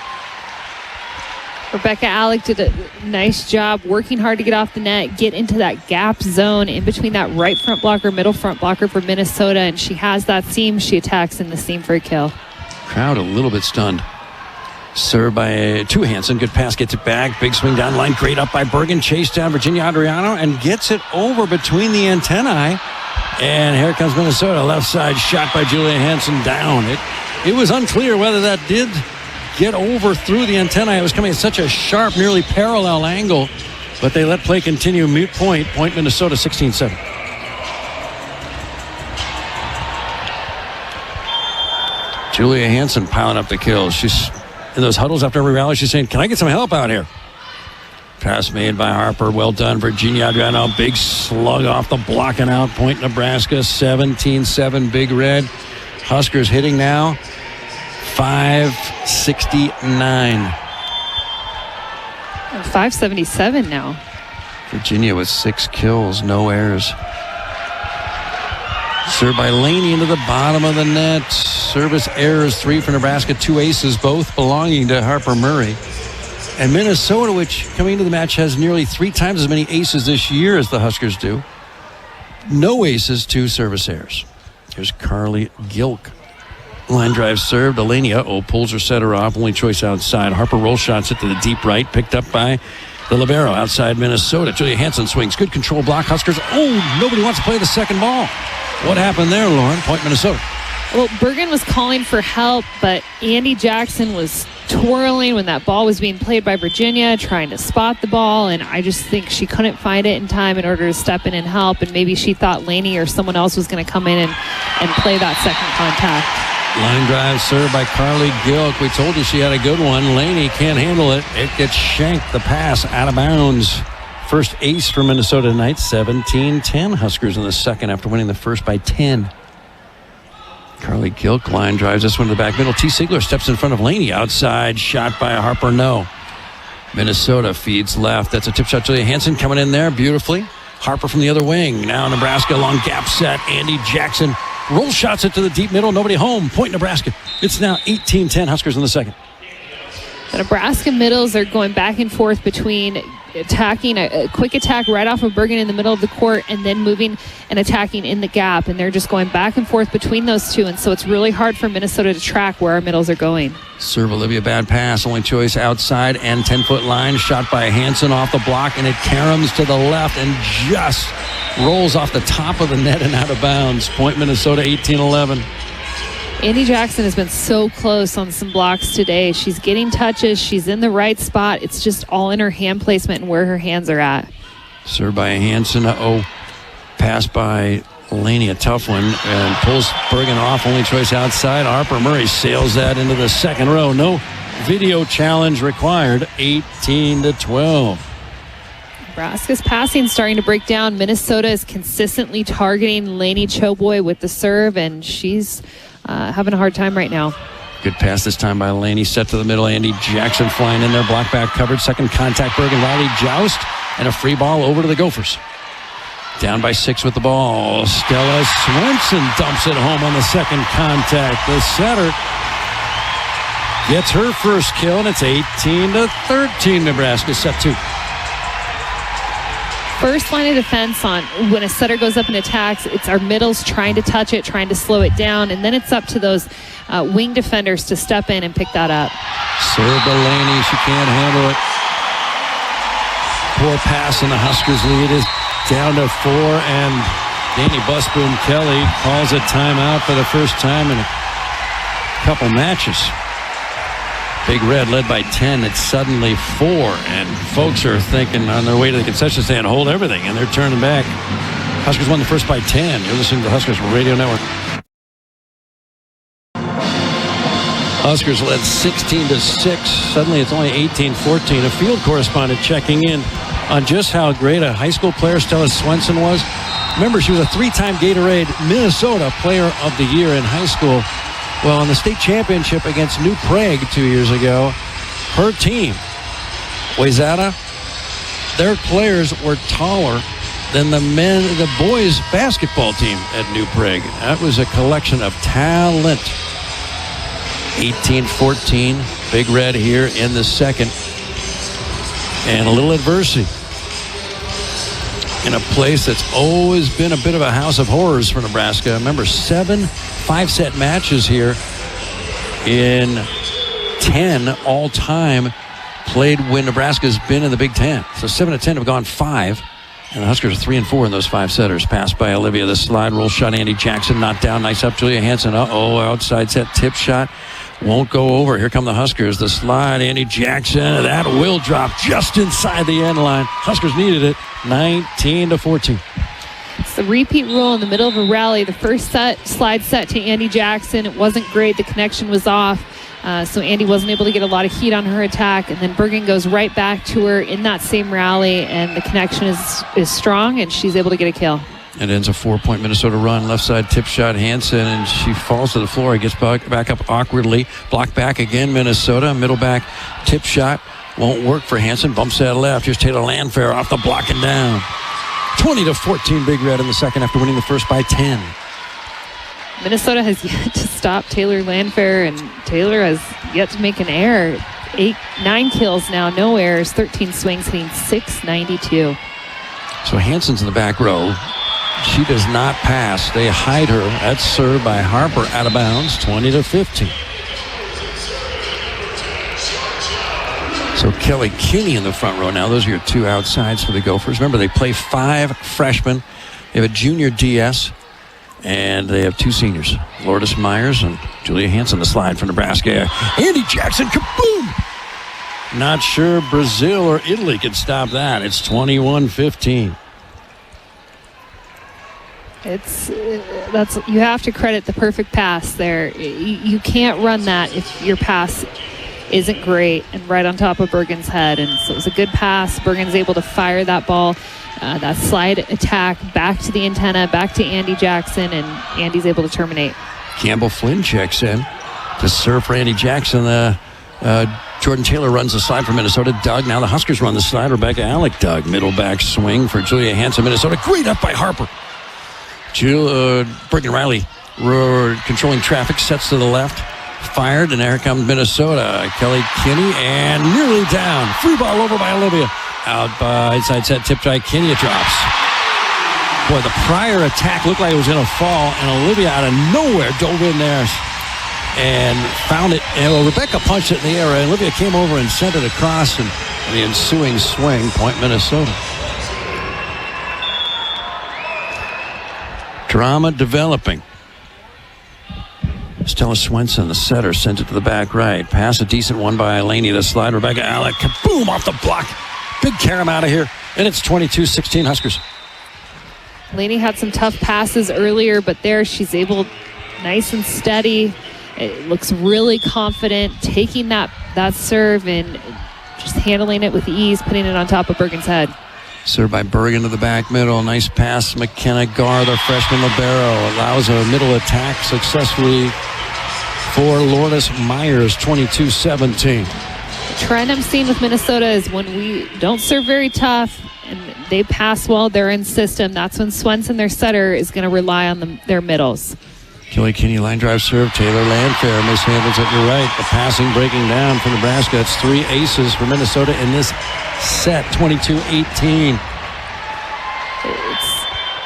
Rebecca Alec did a nice job working hard to get off the net, get into that gap zone in between that right front blocker, middle front blocker for Minnesota, and she has that seam. She attacks in the seam for a kill. Crowd a little bit stunned. Served by two Hansen. Good pass, gets it back. Big swing down line. Great up by Bergen. Chased down Virginia Adriano and gets it over between the antennae. And here comes Minnesota. Left side shot by Julia Hansen down. It was unclear whether that did get over through the antennae. It was coming at such a sharp, nearly parallel angle. But they let play continue. Mute point. Point Minnesota 16-7. Julia Hansen piling up the kills. She's in those huddles after every rally. She's saying, can I get some help out here? Pass made by Harper. Well done, Virginia Adriano. Big slug off the block and out. Point Nebraska 17-7 Big Red. Huskers hitting now 569. 577 now. Virginia with 6 kills, no errors. Served by Laney into the bottom of the net. Service errors, 3 for Nebraska, 2 aces, both belonging to Harper Murray. And Minnesota, which coming into the match has nearly 3 times as many aces this year as the Huskers do. No aces, 2 service errors. Here's Carly Gilk. Line drive served. Elenia, pulls her setter off. Only choice outside. Harper roll shots it to the deep right. Picked up by the libero outside Minnesota. Julia Hansen swings. Good control block. Huskers. Nobody wants to play the second ball. What happened there, Lauren? Point Minnesota. Well, Bergen was calling for help, but Andi Jackson was twirling when that ball was being played by Virginia, trying to spot the ball, and I just think she couldn't find it in time in order to step in and help, and maybe she thought Laney or someone else was going to come in and play that second contact. Line drive served by Carly Gilk. We told you she had a good one. Laney can't handle it. It gets shanked. The pass out of bounds. First ace for Minnesota tonight. 17-10 Huskers in the second after winning the first by 10. Carly Gilk line drives this one to the back middle. T. Sigler steps in front of Laney. Outside shot by Harper. No. Minnesota feeds left. That's a tip shot. Julia Hansen coming in there beautifully. Harper from the other wing. Now Nebraska long gap set. Andi Jackson roll shots it to the deep middle. Nobody home. Point Nebraska. It's now 18-10 Huskers in the second. The Nebraska middles are going back and forth between attacking a quick attack right off of Bergen in the middle of the court and then moving and attacking in the gap. And they're just going back and forth between those two. And so it's really hard for Minnesota to track where our middles are going. Serve Olivia, bad pass. Only choice outside and 10-foot line. Shot by Hansen off the block, and it caroms to the left and just rolls off the top of the net and out of bounds. Point Minnesota 18-11. Andi Jackson has been so close on some blocks today. She's getting touches. She's in the right spot. It's just all in her hand placement and where her hands are at. Served by Hansen. Pass by Laney, a tough one, and pulls Bergen off. Only choice outside. Harper Murray sails that into the second row. No video challenge required. 18-12. Nebraska's passing starting to break down. Minnesota is consistently targeting Laney Choboy with the serve, and she's having a hard time right now. Good pass this time by Laney. Set to the middle. Andi Jackson flying in there. Block back covered. Second contact. Bergen Riley joust. And a free ball over to the Gophers. Down by 6 with the ball. Stella Swenson dumps it home on the second contact. The setter gets her first kill, and it's 18-13. Nebraska set 2. First line of defense on when a setter goes up and attacks, it's our middles trying to touch it, trying to slow it down, and then it's up to those wing defenders to step in and pick that up. Serve Delaney, she can't handle it. Poor pass, and the Huskers lead is down to 4, and Danny Busboom Kelly calls a timeout for the first time in a couple matches. Big Red led by 10. It's suddenly 4, and folks are thinking on their way to the concession stand, hold everything, and they're turning back. Huskers won the first by 10. You're listening to the Huskers Radio Network. Huskers led 16-6. Suddenly it's only 18-14. A field correspondent checking in on just how great a high school player Stella Swenson was. Remember, she was a 3-time Gatorade Minnesota Player of the Year in high school. Well, in the state championship against New Prague 2 years ago, her team, Wayzata, their players were taller than the boys basketball team at New Prague. That was a collection of talent. 18-14, Big Red here in the second. And a little adversity in a place that's always been a bit of a house of horrors for Nebraska. Remember, 7 5-set matches here in 10 all-time played when Nebraska's been in the Big Ten. So 7 of 10 have gone 5, and the Huskers are 3-4 in those 5-setters. Pass by Olivia, the slide roll shot. Andi Jackson knocked down. Nice up, Julia Hansen. Outside set tip shot. Won't go over. Here come the Huskers. The slide, Andi Jackson. That will drop just inside the end line. Huskers needed it. 19-14. It's the repeat rule in the middle of a rally. The first slide set to Andi Jackson. It wasn't great. The connection was off. So Andi wasn't able to get a lot of heat on her attack. And then Bergen goes right back to her in that same rally. And the connection is strong, and she's able to get a kill. It ends a 4-point Minnesota run. Left side tip shot, Hansen, and she falls to the floor. He gets back up awkwardly. Block back again, Minnesota. Middle back tip shot. Won't work for Hansen. Bumps that left. Here's Taylor Landfair off the block and down. 20-14 Big Red in the second after winning the first by 10. Minnesota has yet to stop Taylor Landfair, and Taylor has yet to make an error. 9 kills now, no errors, 13 swings, hitting .692. So Hansen's in the back row. She does not pass. They hide her. That's served by Harper out of bounds, 20-15. So Kelly Kinney in the front row now. Those are your 2 outsides for the Gophers. Remember, they play 5 freshmen. They have a junior DS, and they have 2 seniors, Lourdes Myers and Julia Hansen. The slide for Nebraska. Andi Jackson, kaboom! Not sure Brazil or Italy can stop that. It's 21-15. You have to credit the perfect pass there. You can't run that if your pass isn't great and right on top of Bergen's head. And so it was a good pass. Bergen's able to fire that ball, that slide attack back to the antenna, back to Andi Jackson, and Andi's able to terminate. Campbell Flynn checks in to serve for Andi Jackson. Jordan Taylor runs the slide for Minnesota. Doug, now the Huskers run the slide. Rebecca Alec, Doug. Middle back swing for Julia Hansen, Minnesota. Great up by Harper. Bergen Riley controlling traffic, sets to the left. Fired, and there comes Minnesota. Kelly Kinney, and nearly down. Free ball over by Olivia. Out by inside set, tip try, Kenya drops. Boy, the prior attack looked like it was going to fall, and Olivia out of nowhere dove in there and found it. And Rebecca punched it in the air, and Olivia came over and sent it across, and the ensuing swing, point Minnesota. Drama developing. Stella Swenson, the setter, sent it to the back right. Pass a decent one by Elaney. The slide, Rebecca Alec, kaboom, off the block. Big carom out of here, and it's 22-16 Huskers. Laney had some tough passes earlier, but there she's able, nice and steady. It looks really confident, taking that serve and just handling it with ease, putting it on top of Bergen's head. Served by Bergen to the back middle. Nice pass. McKenna Garr, the freshman libero, allows a middle attack successfully for Lourdes Myers, 22-17. The trend I'm seeing with Minnesota is when we don't serve very tough and they pass well, they're in system, that's when Swenson, their setter, is going to rely on their middles. Kelly Kinney line drive serve. Taylor Landfair mishandles it. You're right. The passing breaking down for Nebraska. It's 3 aces for Minnesota in this set, 22-18.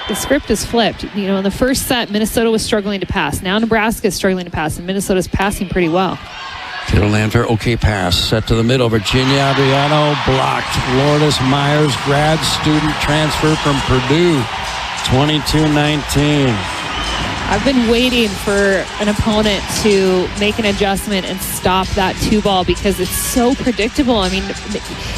The script is flipped. You know, in the first set, Minnesota was struggling to pass. Now Nebraska is struggling to pass, and Minnesota's passing pretty well. Taylor Landfair, okay pass. Set to the middle. Virginia Adriano blocked. Lourdes Myers, grad student transfer from Purdue, 22-19. I've been waiting for an opponent to make an adjustment and stop that 2-ball because it's so predictable. I mean,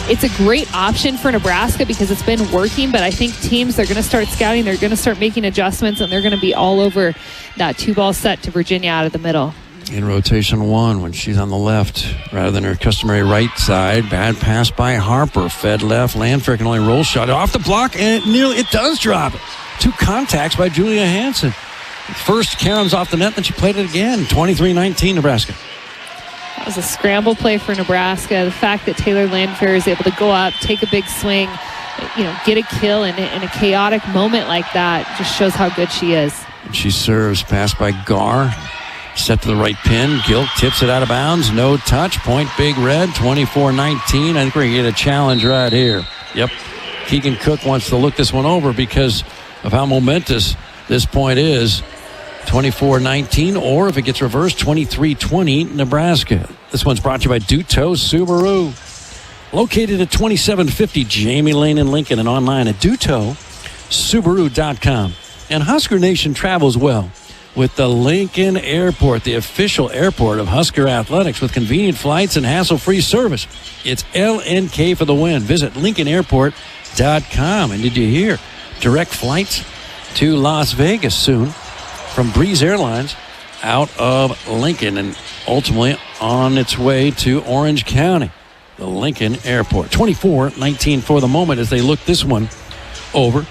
it's a great option for Nebraska because it's been working, but I think teams, they're going to start scouting, they're going to start making adjustments, and they're going to be all over that 2-ball set to Virginia out of the middle. In rotation 1 when she's on the left rather than her customary right side. Bad pass by Harper. Fed left. Landfair can only roll shot off the block, and it does drop. 2 contacts by Julia Hansen. First, Karen's off the net, then she played it again. 23-19 Nebraska. That was a scramble play for Nebraska. The fact that Taylor Landfair is able to go up, take a big swing, get a kill in a chaotic moment like that just shows how good she is. And she serves, pass by Garr. Set to the right pin. Gilk tips it out of bounds. No touch. Point Big Red, 24-19. I think we're going to get a challenge right here. Yep. Keegan Cook wants to look this one over because of how momentous this point is. 24-19, or if it gets reversed, 23-20 Nebraska. This one's brought to you by Duto Subaru. Located at 2750 Jamie Lane in Lincoln and online at DutoSubaru.com. And Husker Nation travels well with the Lincoln Airport, the official airport of Husker Athletics, with convenient flights and hassle-free service. It's LNK for the win. Visit LincolnAirport.com. And did you hear? Direct flights to Las Vegas soon from Breeze Airlines out of Lincoln and ultimately on its way to Orange County, the Lincoln Airport. 24-19 for the moment as they look this one over.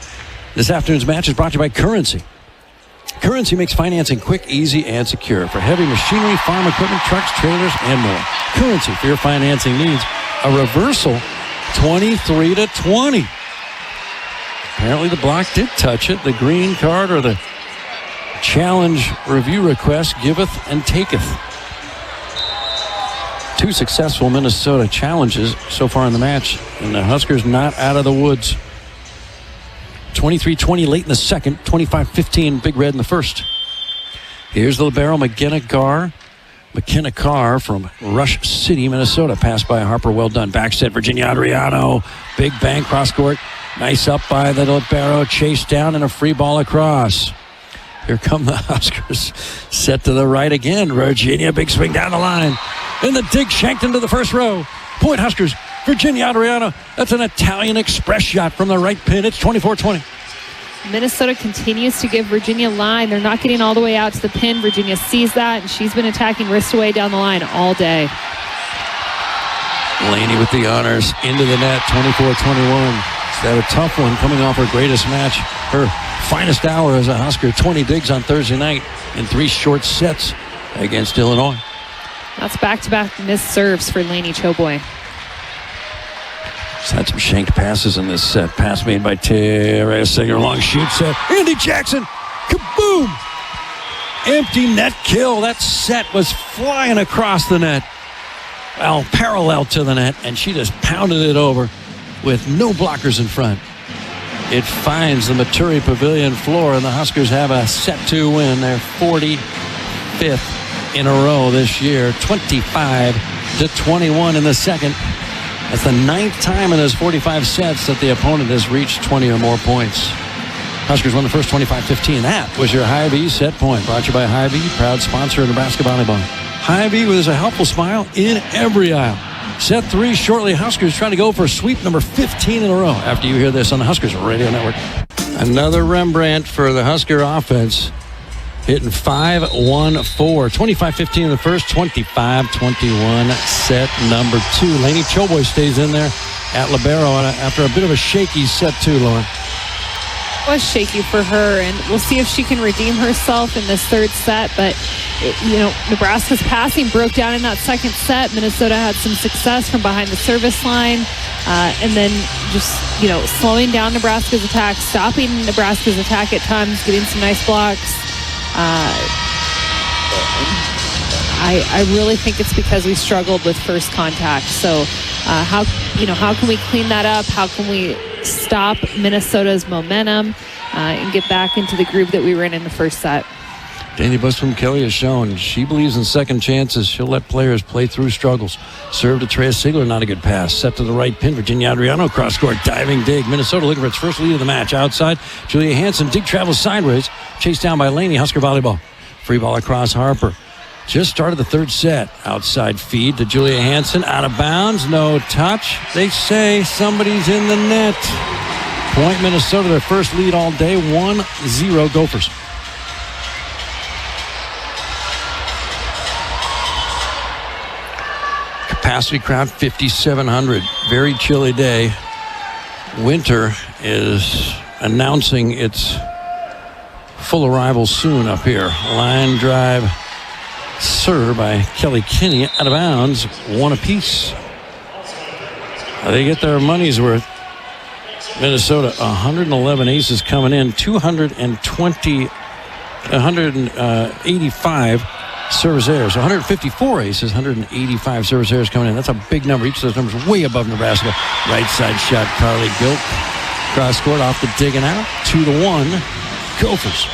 This afternoon's match is brought to you by Currency. Currency makes financing quick, easy, and secure for heavy machinery, farm equipment, trucks, trailers, and more. Currency for your financing needs. A reversal, 23-20. Apparently the block did touch it. The green card or the challenge review request giveth and taketh. 2 successful Minnesota challenges so far in the match, and the Huskers not out of the woods. 23-20 late in the second, 25-15 Big Red in the first. Here's the libero, McKenna Carr from Rush City, Minnesota. Pass by Harper, well done. Back set, Virginia Adriano. Big bang, cross court. Nice up by the libero, chased down, and a free ball across. Here come the Huskers. Set to the right again. Virginia, big swing down the line. And the dig shanked into the first row. Point Huskers. Virginia Adriano. That's an Italian express shot from the right pin. It's 24-20. Minnesota continues to give Virginia line. They're not getting all the way out to the pin. Virginia sees that, and she's been attacking wrist away down the line all day. Laney with the honors into the net, 24-21. She's had a tough one coming off her greatest match. Her finest hour as a Husker, 20 digs on Thursday night in 3 short sets against Illinois. That's back-to-back missed serves for Laney Choboy. She's had some shanked passes in this set. Pass made by Tara Singer, long shoot set. Andy Jackson, kaboom! Empty net kill. That set was flying across the net. Well, parallel to the net, and she just pounded it over. with no blockers in front. It finds the Maturi Pavilion floor, and the Huskers have a set 2 win. Their 45th in a row this year, 25-21 in the second. That's the 9th time in those 45 sets that the opponent has reached 20 or more points. Huskers won the first 25-15. That was your Hy-Vee set point. Brought to you by Hy-Vee, proud sponsor of Nebraska Volleyball. Hy-Vee with a helpful smile in every aisle. Set 3 shortly. Huskers trying to go for sweep number 15 in a row after you hear this on the Huskers Radio Network. Another Rembrandt for the Husker offense. Hitting 5-1-4. 25-15 in the first, 25-21 set number 2. Lainey Choboy stays in there at libero after a bit of a shaky set 2, Lauren. Was shaky for her, and we'll see if she can redeem herself in this third set. But Nebraska's passing broke down in that second set. Minnesota had some success from behind the service line, and then just slowing down Nebraska's attack, stopping Nebraska's attack at times, getting some nice blocks. I really think it's because we struggled with first contact. So how can we clean that up? How can we stop Minnesota's momentum and get back into the groove that we were in the first set? Danny Bustum-Kelly has shown she believes in second chances. She'll let players play through struggles. Serve to Trey Sigler, not a good pass. Set to the right pin. Virginia Adriano cross-court, diving dig. Minnesota looking for its first lead of the match. Outside, Julia Hansen, dig travels sideways. Chased down by Laney, Husker Volleyball. Free ball across Harper. Just started the third set. Outside feed to Julia Hansen. Out of bounds. No touch. They say somebody's in the net. Point Minnesota, their first lead all day. 1-0 Gophers. Capacity crowd 5,700. Very chilly day. Winter is announcing its full arrival soon up here. Line drive. Serve by Kelly Kinney, out of bounds, 1 apiece. They get their money's worth. Minnesota, 111 aces coming in, 185 service errors, 154 aces, 185 service errors coming in. That's a big number. Each of those numbers way above Nebraska. Right side shot, Carly Gilk. Cross court off the digging out, 2-1, Gophers.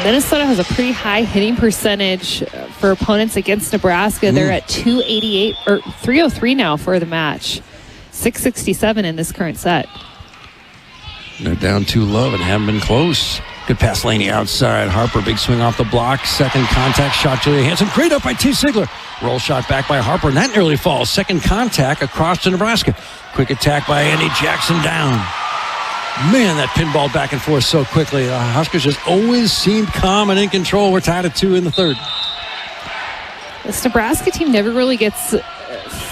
Minnesota has a pretty high hitting percentage for opponents against Nebraska. They're at 288 or 303 now for the match. 667 in this current set. They're down 2 love and haven't been close. Good pass, Laney outside. Harper, big swing off the block. Second contact shot, Julia Hansen. Great up by T. Sigler. Roll shot back by Harper, and that nearly falls. Second contact across to Nebraska. Quick attack by Andi Jackson down. Man, that pinball back and forth so quickly. The Huskers just always seemed calm and in control. We're tied at 2 in the third. This Nebraska team never really gets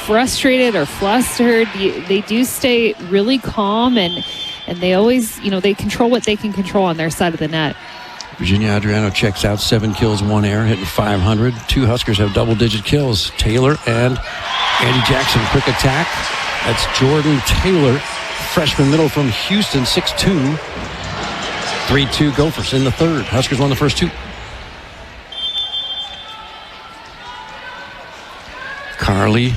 frustrated or flustered. They do stay really calm, and they always, they control what they can control on their side of the net. Virginia Adriano checks out, 7 kills, 1 error, hitting 500. 2 Huskers have double-digit kills. Taylor and Andi Jackson. Quick attack. That's Jordan Taylor. Freshman middle from Houston, 6'2". 3-2 Gophers in the third. Huskers won the first 2. Carly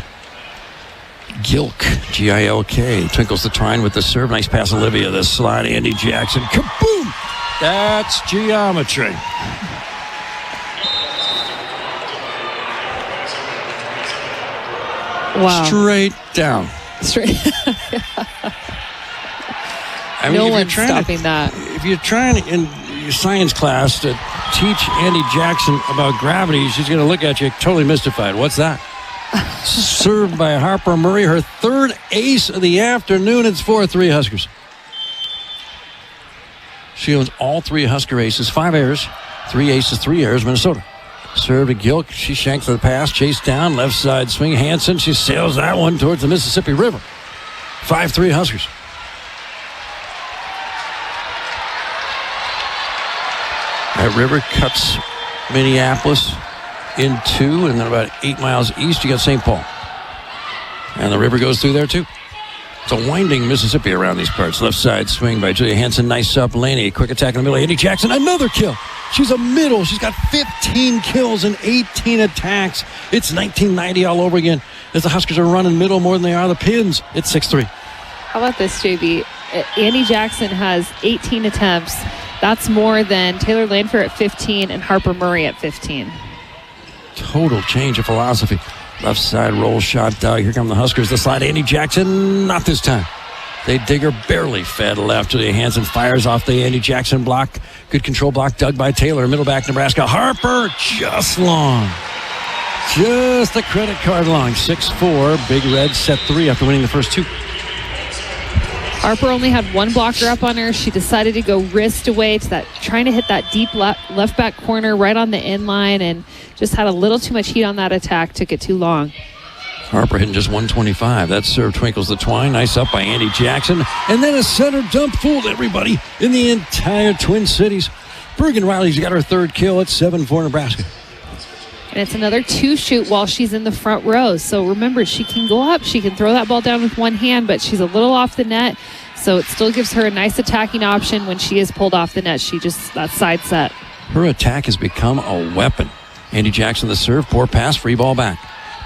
Gilk, G-I-L-K. Twinkles the twine with the serve. Nice pass, Olivia. The slide, Andi Jackson. Kaboom! That's geometry. Wow. Straight down. Straight. I mean, no one's stopping that. If you're trying in your science class to teach Andi Jackson about gravity, she's going to look at you totally mystified. What's that? Served by Harper Murray, her third ace of the afternoon. It's 4-3 Huskers. She owns all 3 Husker aces, 5 errors, 3 aces, 3 errors, Minnesota. Serve to Gilk. She shanks the pass, chased down, left side swing. Hansen, she sails that one towards the Mississippi River. 5-3 Huskers. That river cuts Minneapolis in 2, and then about 8 miles east, you got St. Paul. And the river goes through there, too. It's a winding Mississippi around these parts. Left side swing by Julia Hansen. Nice up, Laney. Quick attack in the middle. Andi Jackson, another kill. She's a middle. She's got 15 kills and 18 attacks. It's 1990 all over again as the Huskers are running middle more than they are the Pins. It's 6-3. How about this, JB? Andi Jackson has 18 attempts. That's more than Taylor Lanfear at 15 and Harper Murray at 15. Total change of philosophy. Left side roll shot, Doug. Here come the Huskers. The slide, Andi Jackson. Not this time. They digger barely fed left to the Hansen. Fires off the Andi Jackson block. Good control block dug by Taylor. Middle back Nebraska. Harper just long. Just a credit card long. 6-4. Big Red set 3 after winning the first 2. Harper only had one blocker up on her. She decided to go wrist away to that, trying to hit that deep left back corner right on the end line, and just had a little too much heat on that attack. Took it too long. Harper hitting just 125. That serve twinkles the twine. Nice up by Andi Jackson. And then a center dump fooled everybody in the entire Twin Cities. Bergen Riley's got her third kill at 7-4 Nebraska. And it's another 2-shoot while she's in the front row. So remember, she can go up. She can throw that ball down with one hand, but she's a little off the net. So it still gives her a nice attacking option when she is pulled off the net. She just, that side set. Her attack has become a weapon. Andi Jackson the serve. Poor pass. Free ball back.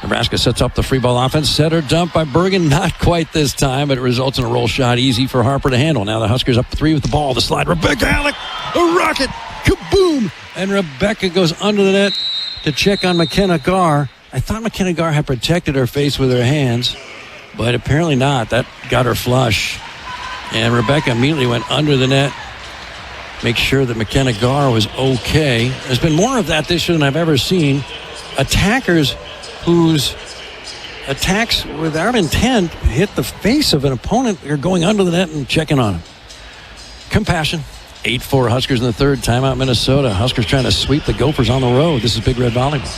Nebraska sets up the free ball offense. Setter dump by Bergen. Not quite this time, but it results in a roll shot. Easy for Harper to handle. Now the Huskers up 3 with the ball. The slide. Rebecca Alec. A rocket. Kaboom. And Rebecca goes under the net to check on McKenna Garr. I thought McKenna Garr had protected her face with her hands, but apparently not. That got her flush. And Rebecca immediately went under the net. Make sure that McKenna Garr was okay. There's been more of that this year than I've ever seen. Attackers whose attacks without intent hit the face of an opponent are going under the net and checking on him. Compassion. 8-4 Huskers in the third. Timeout Minnesota. Huskers trying to sweep the Gophers on the road. This is Big Red Volleyball.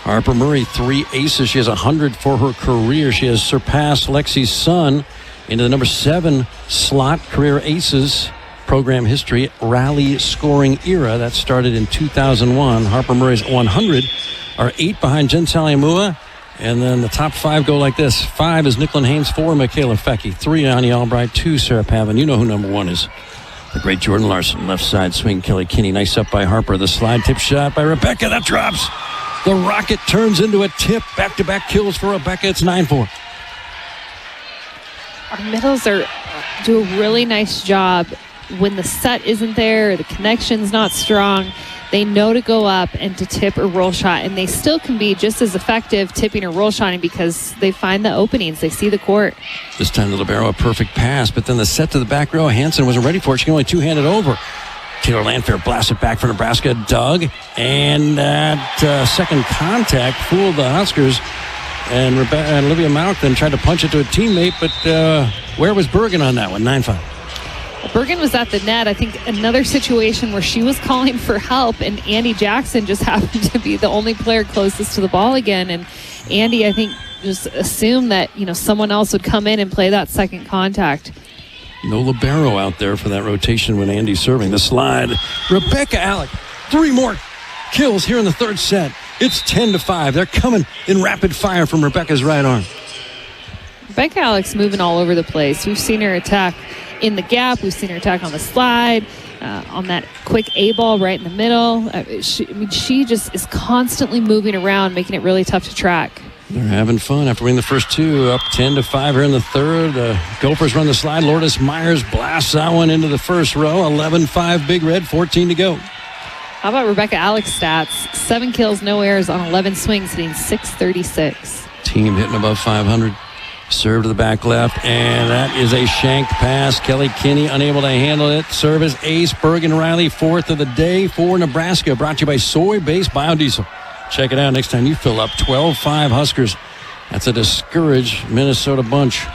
Harper Murray, 3 aces. She has 100 for her career. She has surpassed Lexi Sun into the number 7 slot. Career aces program history rally scoring era. That started in 2001. Harper Murray's 100 are 8 behind Jen Saliamua. And then the top 5 go like this. 5 is Nicklin Haynes, 4 Michaela Fecky, 3 Annie Albright, 2 Sarah Pavin. You know who number 1 is. The great Jordan Larson. Left side swing, Kelly Kinney. Nice up by Harper. The slide tip shot by Rebecca. That drops. The rocket turns into a tip. Back-to-back kills for Rebecca. It's 9-4. Our middles do a really nice job. When the set isn't there, the connection's not strong, they know to go up and to tip a roll shot, and they still can be just as effective tipping or roll shotting because they find the openings, they see the court. This time the libero, a perfect pass, but then the set to the back row, Hansen wasn't ready for it. She can only two-hand it over. Taylor Lanfear blasts it back for Nebraska. Doug, and that second contact fooled the Huskers. And Olivia Mount then tried to punch it to a teammate, but where was Bergen on that one? 9-5. Bergen was at the net. I think another situation where she was calling for help, and Andi Jackson just happened to be the only player closest to the ball again. And Andi, I think, just assumed that someone else would come in and play that second contact. No libero out there for that rotation when Andi's serving. The slide. Rebecca Alec, 3 more kills here in the third set. It's 10-5. They're coming in rapid fire from Rebecca's right arm. Rebecca Alec's moving all over the place. We've seen her attack in the gap. We've seen her attack on the slide, on that quick A-ball right in the middle. She just is constantly moving around, making it really tough to track. They're having fun after winning the first 2, up 10-5 here in the third. The Gophers run the slide. Lourdes Myers blasts that one into the first row. 11-5 Big Red, 14 to go. How about Rebecca Alec's stats? 7 kills, no errors on 11 swings, hitting .636. Team hitting above 500. Serve to the back left, and that is a shank pass. Kelly Kinney unable to handle it. Service ace. Bergen Riley, 4th of the day for Nebraska. Brought to you by Soy-Based Biodiesel. Check it out next time you fill up. 12-5 Huskers. That's a discouraged Minnesota bunch.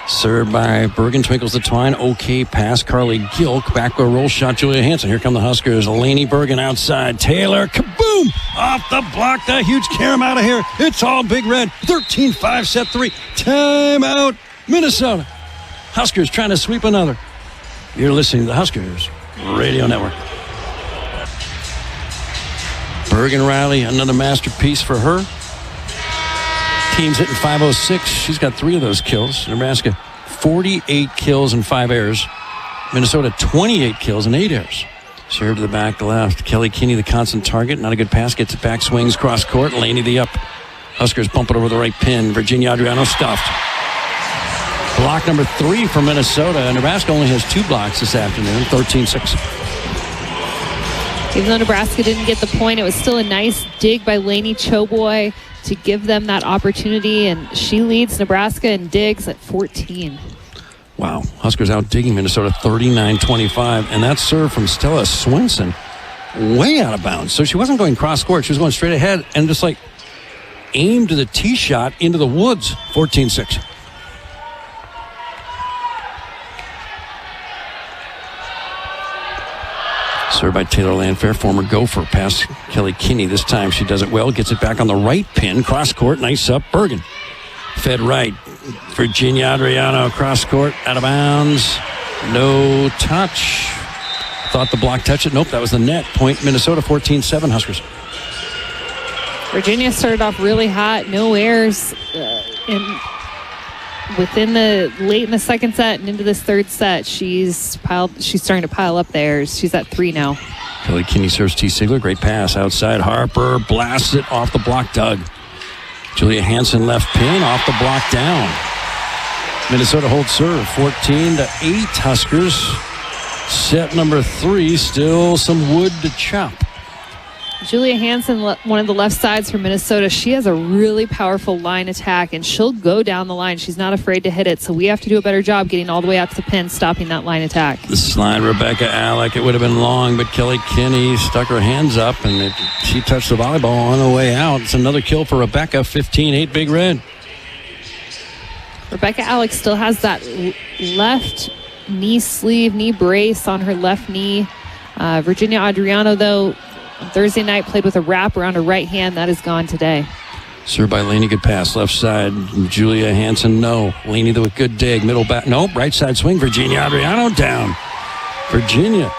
Served by Bergen, twinkles the twine. Okay pass. Carly Gilk. Back row roll shot. Julia Hansen. Here come the Huskers. Lainey Bergen outside. Taylor. Kaboom! Off the block. That huge carom out of here. It's all Big Red. 13-5 set 3. Timeout Minnesota. Huskers trying to sweep another. You're listening to the Huskers Radio Network. Bergen Riley, another masterpiece for her. Team's hitting .506. She's got 3 of those kills. Nebraska, 48 kills and 5 errors. Minnesota 28 kills and 8 errors. Serve to the back left. Kelly Kinney, the constant target. Not a good pass. Gets it back. Swings cross court. Laney the up. Huskers bump it over the right pin. Virginia Adriano stuffed. Block number 3 for Minnesota. Nebraska only has 2 blocks this afternoon. 13-6. Even though Nebraska didn't get the point, it was still a nice dig by Laney Choboy to give them that opportunity. And she leads Nebraska in digs at 14. Wow. Huskers out digging Minnesota 39-25. And that serve from Stella Swenson way out of bounds. So she wasn't going cross court. She was going straight ahead and just like aimed to the tee shot into the woods. 14-6. Served by Taylor Landfair, former Gopher. Past Kelly Kinney. This time she does it well. Gets it back on the right pin. Cross court. Nice up. Bergen. Fed right. Virginia Adriano cross court. Out of bounds. No touch. Thought the block touched it. Nope, that was the net. Point Minnesota 14-7 Huskers. Virginia started off really hot. No errors. Within the late in the second set and into this third set, she's starting to pile up there. She's at 3 now. Kelly Kinney serves T. Sigler. Great pass outside. Harper blasts it off the block. Doug. Julia Hansen left pin off the block down. Minnesota holds serve 14-8 Huskers. Set number 3. Still some wood to chop. Julia Hansen, one of the left sides for Minnesota, she has a really powerful line attack, and she'll go down the line. She's not afraid to hit it, so we have to do a better job getting all the way out to the pin, stopping that line attack. The slide, Rebecca Alec. It would have been long, but Kelly Kinney stuck her hands up, and she touched the volleyball on the way out. It's another kill for Rebecca, 15-8 Big Red. Rebecca Alec still has that left knee brace on her left knee. Virginia Adriano, though, on Thursday night, played with a wrap around her right hand. That is gone today. Served by Laney. Good pass. Left side. Julia Hansen, no. Laney with good dig. Middle back. Nope. Right side swing. Virginia Adriano down. Virginia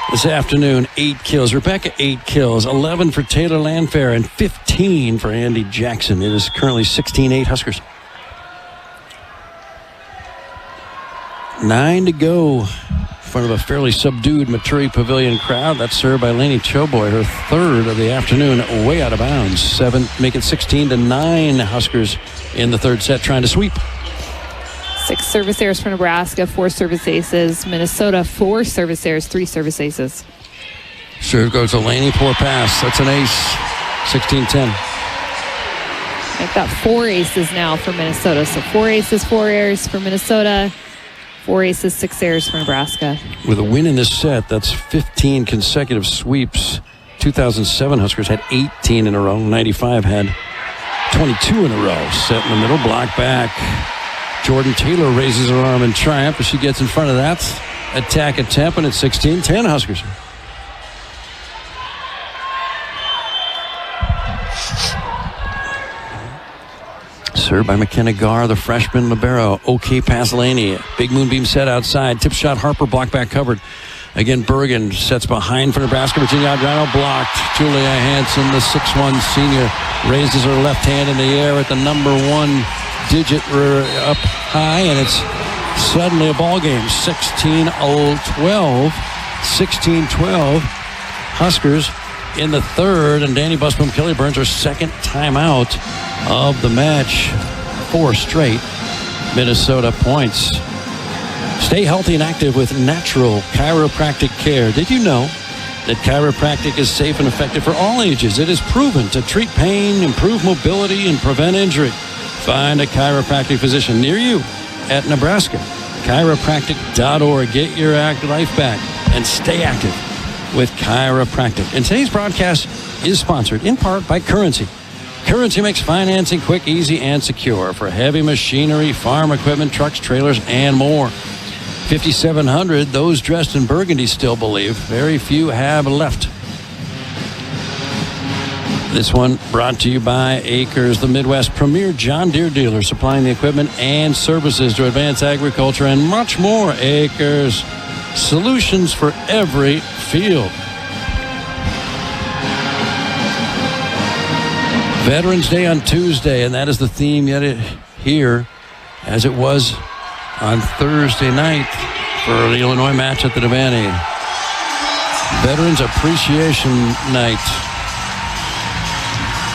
this afternoon, 8 kills. Rebecca, 8 kills. 11 for Taylor Landfair and 15 for Andi Jackson. It is currently 16-8 Huskers. 9 to go. In front of a fairly subdued Maturi Pavilion crowd. That's served by Laney Choboy, her 3rd of the afternoon, way out of bounds. 7, make it 16-9 Huskers in the 3rd set, trying to sweep. 6 service errors for Nebraska, 4 service aces. Minnesota, 4 service errors, 3 service aces. Serve goes to Laney, poor pass. That's an ace. 16-10. Make that 4 aces now for Minnesota. So 4 aces, 4 errors for Minnesota. 4 aces, 6 errors for Nebraska. With a win in this set, that's 15 consecutive sweeps. 2007 Huskers had 18 in a row. 95 had 22 in a row. Set in the middle, block back. Jordan Taylor raises her arm in triumph as she gets in front of that attack attempt, and it's 16-10 Huskers. Served by McKenna Garr, the freshman libero. Okay pass Laney. Big moonbeam set outside. Tip shot Harper, block back covered. Again, Bergen sets behind for Nebraska. Virginia Adriano blocked. Julia Hansen, the 6'1 senior, raises her left hand in the air at the number 1 digit up high, and it's suddenly a ball game. 16-12. 16-12. Huskers in the 3rd, and Danny Busboom Kelly burns her 2nd timeout of the match. 4 straight Minnesota points. Stay healthy and active with natural chiropractic care. Did you know that chiropractic is safe and effective for all ages? It is proven to treat pain, improve mobility, and prevent injury. Find a chiropractic physician near you at Nebraska. Chiropractic.org. Get your active life back and stay active with chiropractic. And today's broadcast is sponsored in part by Currency. Currency makes financing quick, easy, and secure for heavy machinery, farm equipment, trucks, trailers, and more. 5,700, those dressed in burgundy still believe. Very few have left. This one brought to you by Acres, the Midwest premier John Deere dealer, supplying the equipment and services to advance agriculture and much more. Acres, solutions for every field. Veterans Day on Tuesday, and that is the theme yet here, as it was on Thursday night. for the Illinois match at the Devaney. Veterans Appreciation Night.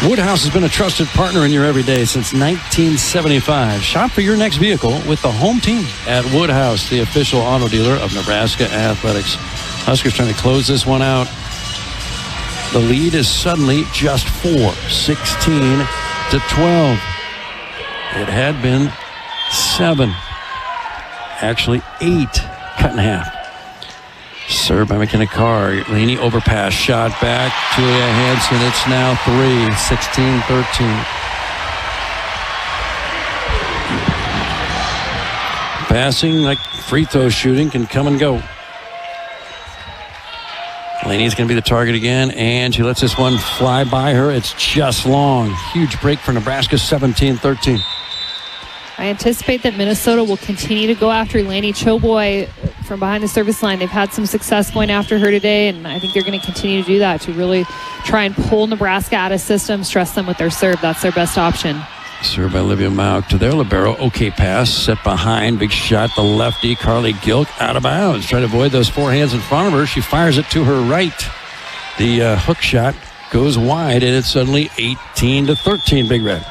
Woodhouse has been a trusted partner in your everyday since 1975. Shop for your next vehicle with the home team at Woodhouse, the official auto dealer of Nebraska Athletics. Huskers trying to close this one out. The lead is suddenly just 4, 16-12. It had been 7. Actually 8, cut in half. Served by McKenna Carr. Laney overpass, shot back. Julia Hansen, it's now 3, 16-13. Passing like free throw shooting can come and go. Laney's going to be the target again, and she lets this one fly by her. It's just long. Huge break for Nebraska, 17-13. I anticipate that Minnesota will continue to go after Laney Choboy from behind the service line. They've had some success going after her today, and I think they're going to continue to do that to really try and pull Nebraska out of system, stress them with their serve. That's their best option. Served by Olivia Mauk to their libero. Okay pass, set behind. Big shot, the lefty, Carly Gilk, out of bounds. Trying to avoid those forehands in front of her. She fires it to her right. The hook shot goes wide, and it's suddenly 18-13, Big Red.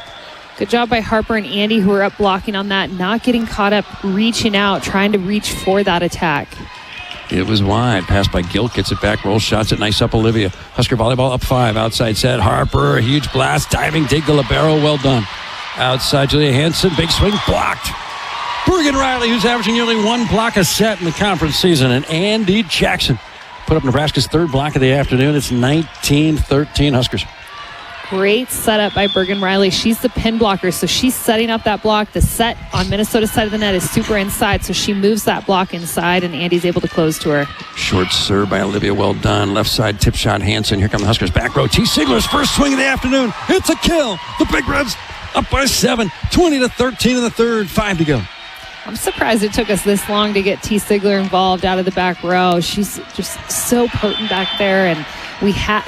Good job by Harper and Andi, who are up blocking on that, not getting caught up, reaching out, trying to reach for that attack. It was wide. Pass by Gilk, gets it back, rolls shots it. Nice up Olivia. Husker volleyball up 5, outside set. Harper, a huge blast, diving, dig the libero, well done. Outside Julia Hansen, big swing, blocked. Bergen Riley, who's averaging nearly 1 block a set in the conference season, and Andi Jackson put up Nebraska's 3rd block of the afternoon. It's 19-13 Huskers. Great setup by Bergen Riley. She's the pin blocker, so she's setting up that block. The set on Minnesota's side of the net is super inside, so she moves that block inside, and Andy's able to close to her. Short serve by Olivia, well done. Left side tip shot, Hansen. Here come the Huskers back row. T. Sigler's first swing of the afternoon. It's a kill. The Big Reds up by 7, 20-13 in the third, 5 to go. I'm surprised it took us this long to get T. Sigler involved out of the back row. She's just so potent back there, and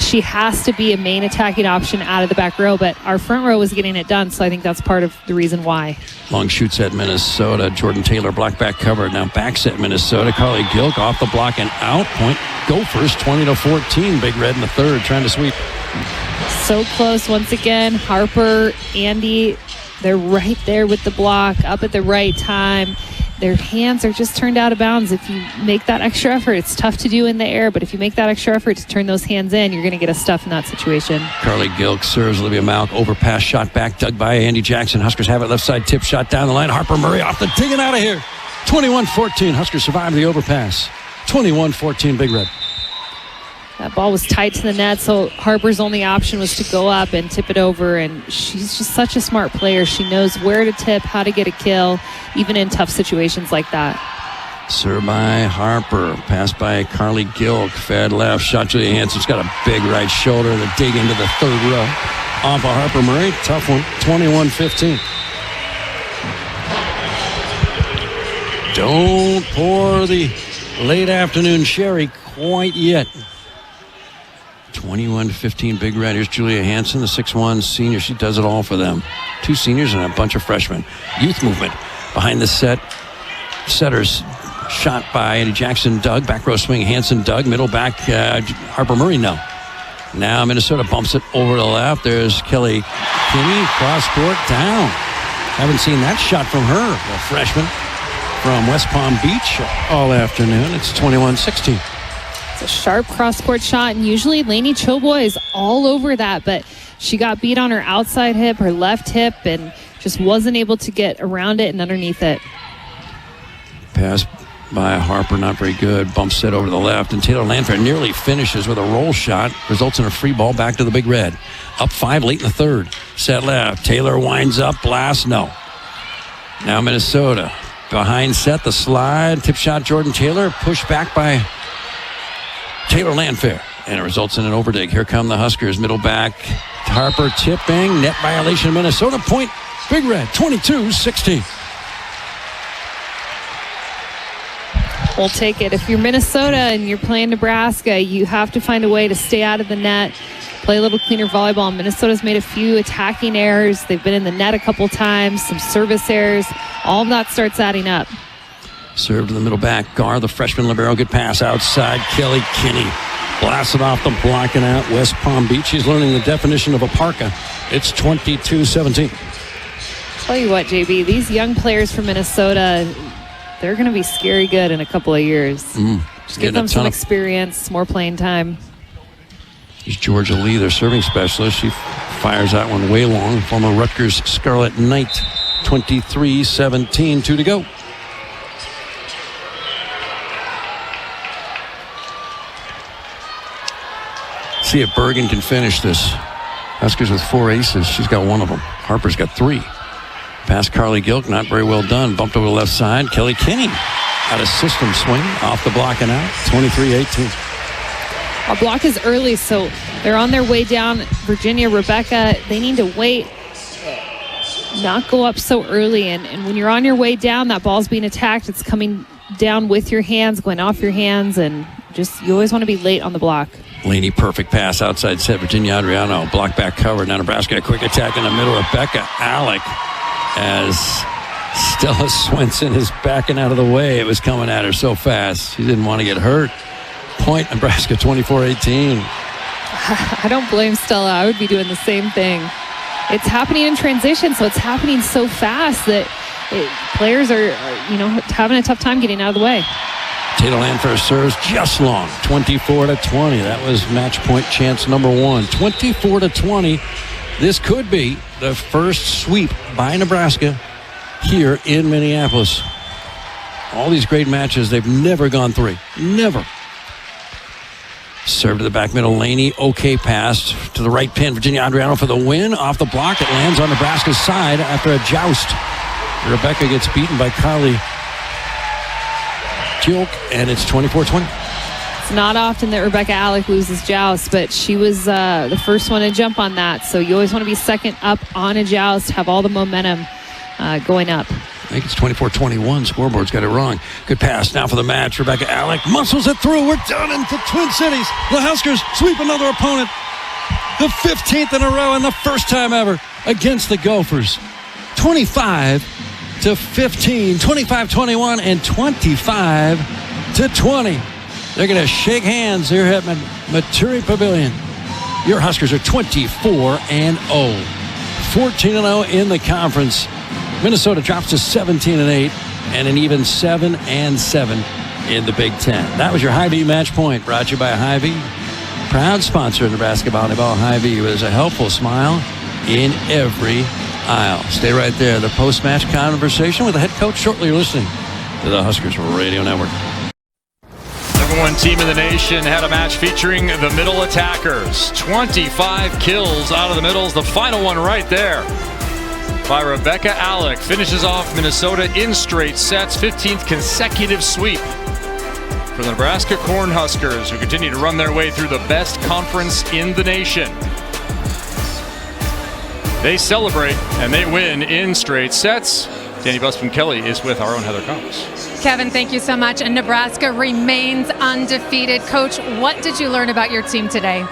she has to be a main attacking option out of the back row, but our front row was getting it done, so I think that's part of the reason why. Long shoots at Minnesota. Jordan Taylor block back covered. Now back set Minnesota. Carly Gilk off the block and out. Point Gophers 20-14. Big Red in the third, trying to sweep. So close once again. Harper, Andi, they're right there with the block, up at the right time. Their hands are just turned out of bounds. If you make that extra effort, it's tough to do in the air, but if you make that extra effort to turn those hands in, you're going to get a stuff in that situation. Carly Gilk serves. Olivia Mauk overpass, shot back, dug by Andi Jackson. Huskers have it left side, tip shot down the line. Harper Murray off the dig and out of here. 21-14. Huskers survive the overpass. 21-14 Big Red. That ball was tight to the net, so Harper's only option was to go up and tip it over, and she's just such a smart player. She knows where to tip, how to get a kill, even in tough situations like that. Serve by Harper, pass by Carly Gilk, fed left, shot Julia Hansen. She's got a big right shoulder, the dig into the third row. Off of Harper Murray, tough one, 21-15. Don't pour the late afternoon sherry quite yet. 21-15 Big Red. Here's Julia Hansen, the 6'1 senior. She does it all for them. 2 seniors and a bunch of freshmen. Youth movement behind the set. Setters shot by Andi Jackson, dug. Back row swing, Hansen, dug. Middle back, Harper Murray, no. Now Minnesota bumps it over to the left. There's Kelly Kinney, cross court, down. Haven't seen that shot from her, a freshman from West Palm Beach all afternoon. It's 21-16. It's a sharp cross-court shot, and usually Laney Choboy is all over that, but she got beat on her outside hip, her left hip, and just wasn't able to get around it and underneath it. Pass by Harper, not very good. Bump set over to the left, and Taylor Landfair nearly finishes with a roll shot. Results in a free ball back to the Big Red. Up 5 late in the third. Set left. Taylor winds up, blast, no. Now Minnesota. Behind set, the slide. Tip shot, Jordan Taylor. Push back by Taylor Landfair, and it results in an overdig. Here come the Huskers. Middle back, Harper tipping. Net violation, Minnesota. Point, Big Red, 22-16. We'll take it. If you're Minnesota and you're playing Nebraska, you have to find a way to stay out of the net, play a little cleaner volleyball. Minnesota's made a few attacking errors. They've been in the net a couple times, some service errors. All of that starts adding up. Serve to the middle back. Gar, the freshman libero. Good pass outside. Kelly Kinney blasted off the block and out. West Palm Beach. She's learning the definition of a parka. It's 22-17. Tell you what, JB, these young players from Minnesota, they're going to be scary good in a couple of years. Just give them some experience, more playing time. Here's Georgia Lee, their serving specialist. She fires that one way long. Former Rutgers Scarlet Knight. 23-17, 2 to go. See if Bergen can finish this. Huskers with 4 aces. She's got one of them. Harper's got 3. Past Carly Gilk, not very well done. Bumped over the left side. Kelly Kinney out of system swing. Off the block and out. 23-18. Our block is early, so they're on their way down. Virginia, Rebecca, they need to wait. Not go up so early. And when you're on your way down, that ball's being attacked. It's coming down with your hands, going off your hands. And just, you always want to be late on the block. Laney, perfect pass outside set. Virginia Adriano, block back cover. Now Nebraska, a quick attack in the middle. Rebecca Alec as Stella Swenson is backing out of the way. It was coming at her so fast. She didn't want to get hurt. Point Nebraska, 24-18. I don't blame Stella. I would be doing the same thing. It's happening in transition, so it's happening so fast that players are, having a tough time getting out of the way. Taylor Landfair serves just long, 24-20. That was match point chance number 1. 24-20. This could be the first sweep by Nebraska here in Minneapolis. All these great matches, they've never gone 3. Never. Serve to the back middle, Laney. Okay pass to the right pin. Virginia Adriano for the win. Off the block, it lands on Nebraska's side after a joust. Rebecca gets beaten by Carly Gilk, and it's 24-20. It's not often that Rebecca Alec loses joust, but she was the first one to jump on that. So you always want to be second up on a joust, have all the momentum going up. I think it's 24-21. Scoreboard's got it wrong. Good pass now for the match. Rebecca Alec muscles it through. We're down into Twin Cities. The Huskers sweep another opponent. The 15th in a row and the first time ever against the Gophers. 25-15, 25-21, and 25-20. They're going to shake hands here at Maturi Pavilion. Your Huskers are 24-0. 14-0 in the conference. Minnesota drops to 17-8 and an even 7-7 in the Big Ten. That was your Hy-Vee match point, brought to you by Hy-Vee. Proud sponsor of Nebraska volleyball. Hy-Vee was a helpful smile in every aisle. Stay right there. The post-match conversation with the head coach shortly. You're listening to the Huskers Radio Network. Number 1 team in the nation had a match featuring the middle attackers. 25 kills out of the middles. The final one right there by Rebecca Alec finishes off Minnesota in straight sets. 15th consecutive sweep for the Nebraska Cornhuskers, who continue to run their way through the best conference in the nation. They celebrate and they win in straight sets. Danny Busman-Kelly is with our own Heather Combs. Kevin, thank you so much. And Nebraska remains undefeated. Coach, what did you learn about your team today?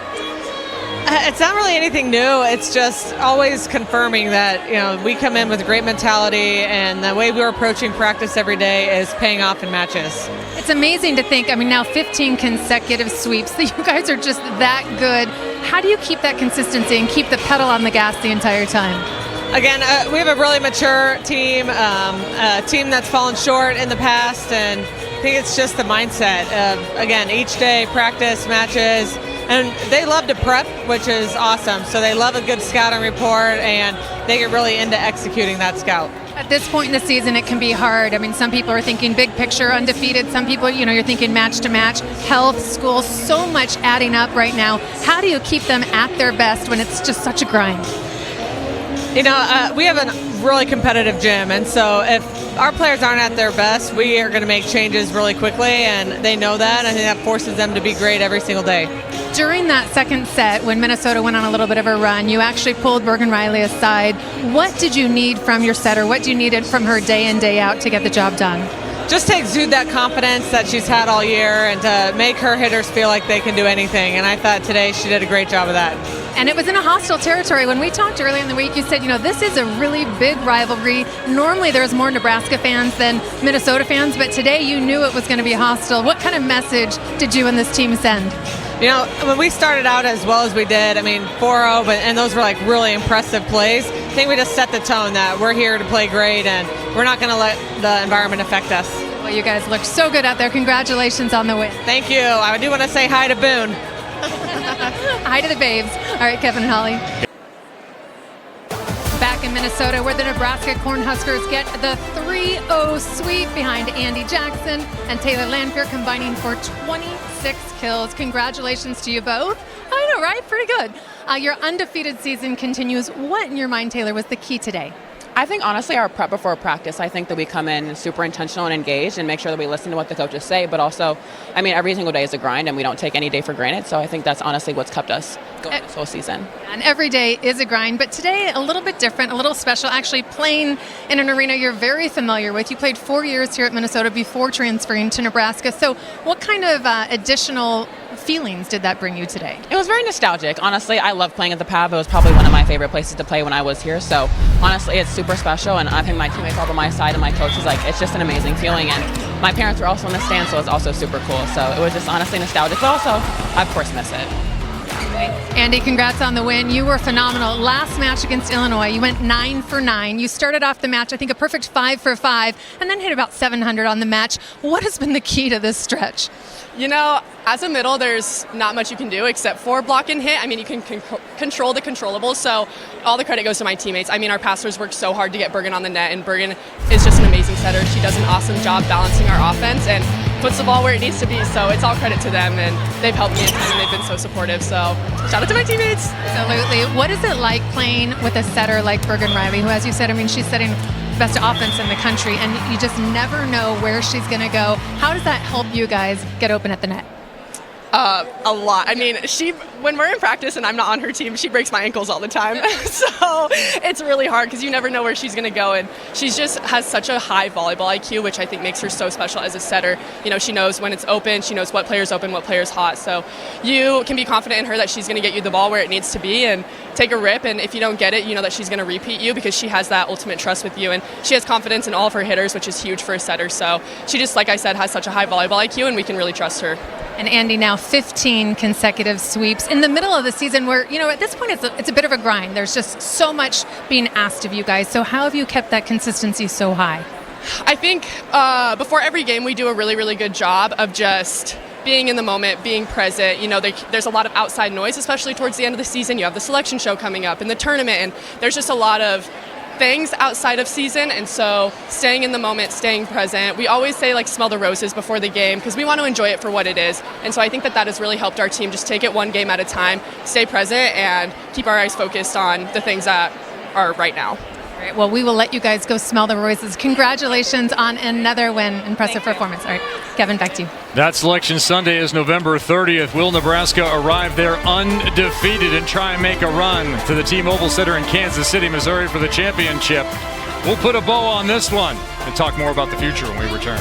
It's not really anything new. It's just always confirming that, we come in with a great mentality, and the way we're approaching practice every day is paying off in matches. It's amazing to think, now 15 consecutive sweeps. You guys are just that good. How do you keep that consistency and keep the pedal on the gas the entire time? Again, we have a really mature team, a team that's fallen short in the past, and I think it's just the mindset of, again, each day, practice, matches. And they love to prep, which is awesome. So they love a good scouting report, and they get really into executing that scout. At this point in the season, it can be hard. Some people are thinking big picture, undefeated. Some people, you're thinking match to match, health, school, so much adding up right now. How do you keep them at their best when it's just such a grind? We have a really competitive gym, and so if our players aren't at their best, we are going to make changes really quickly, and they know that. I think that forces them to be great every single day. During that second set, when Minnesota went on a little bit of a run, you actually pulled Bergen Riley aside. What did you need from your setter? What do you need from her day in, day out to get the job done? just to exude that confidence that she's had all year and to make her hitters feel like they can do anything. And I thought today she did a great job of that. And it was in a hostile territory. When we talked earlier in the week, you said, this is a really big rivalry. Normally there's more Nebraska fans than Minnesota fans, but today you knew it was going to be hostile. What kind of message did you and this team send? When we started out as well as we did, 4-0, and those were like really impressive plays. I think we just set the tone that we're here to play great and we're not going to let the environment affect us. Well, you guys look so good out there. Congratulations on the win. Thank you. I do want to say hi to Boone. Hi to the babes. All right, Kevin and Holly. Back in Minnesota, where the Nebraska Cornhuskers get the 3-0 sweep behind Andi Jackson and Taylor Lanfear, combining for 26 kills. Congratulations to you both. I know, right? Pretty good. Your undefeated season continues. What, in your mind, Taylor, was the key today? I think, honestly, our prep before practice, I think that we come in super intentional and engaged and make sure that we listen to what the coaches say. But also, every single day is a grind, and we don't take any day for granted. So I think that's honestly what's kept us going this whole season. And every day is a grind, but today a little bit different, a little special, actually playing in an arena you're very familiar with. You played 4 years here at Minnesota before transferring to Nebraska. So what kind of additional feelings did that bring you today? It was very nostalgic. Honestly, I love playing at the PAV. It was probably one of my favorite places to play when I was here. So honestly, it's super special, and I think my teammates all on my side and my coaches, it's just an amazing feeling. And my parents were also in the stand, so it was also super cool. So it was just honestly nostalgic, but also, I of course miss it. Andi, congrats on the win. You were phenomenal. Last match against Illinois, you went 9 for 9. You started off the match, I think, a perfect 5 for 5, and then hit about 700 on the match. What has been the key to this stretch? As a middle, there's not much you can do except for block and hit. You can control the controllables, so all the credit goes to my teammates. Our passers worked so hard to get Bergen on the net, and Bergen is just an amazing setter. She does an awesome job balancing our offense and puts the ball where it needs to be, so it's all credit to them, and they've helped me a ton, and they've been so supportive, so shout out to my teammates. Absolutely. What is it like playing with a setter like Bergen Riley, who, as you said, she's setting best offense in the country, and you just never know where she's going to go. How does that help you guys get open at the net? A lot. When we're in practice and I'm not on her team, she breaks my ankles all the time. So it's really hard because you never know where she's going to go. And she just has such a high volleyball IQ, which I think makes her so special as a setter. She knows when it's open. She knows what player's open, what player's hot. So you can be confident in her that she's going to get you the ball where it needs to be and take a rip. And if you don't get it, you know that she's going to repeat you because she has that ultimate trust with you. And she has confidence in all of her hitters, which is huge for a setter. So she just, like I said, has such a high volleyball IQ, and we can really trust her. And Andi, now 15 consecutive sweeps in the middle of the season where, at this point it's a bit of a grind. There's just so much being asked of you guys. So how have you kept that consistency so high? I think before every game we do a really, really good job of just being in the moment, being present. There's a lot of outside noise, especially towards the end of the season. You have the selection show coming up and the tournament, and there's just a lot of things outside of season, and so staying in the moment, staying present. We always say smell the roses before the game because we want to enjoy it for what it is, and so I think that has really helped our team just take it one game at a time, stay present, and keep our eyes focused on the things that are right now. All right, well, we will let you guys go smell the roses. Congratulations on another win. Impressive performance. All right, Kevin, back to you. That Selection Sunday is November 30th. Will Nebraska arrive there undefeated and try and make a run to the T-Mobile Center in Kansas City, Missouri for the championship? We'll put a bow on this one and talk more about the future when we return.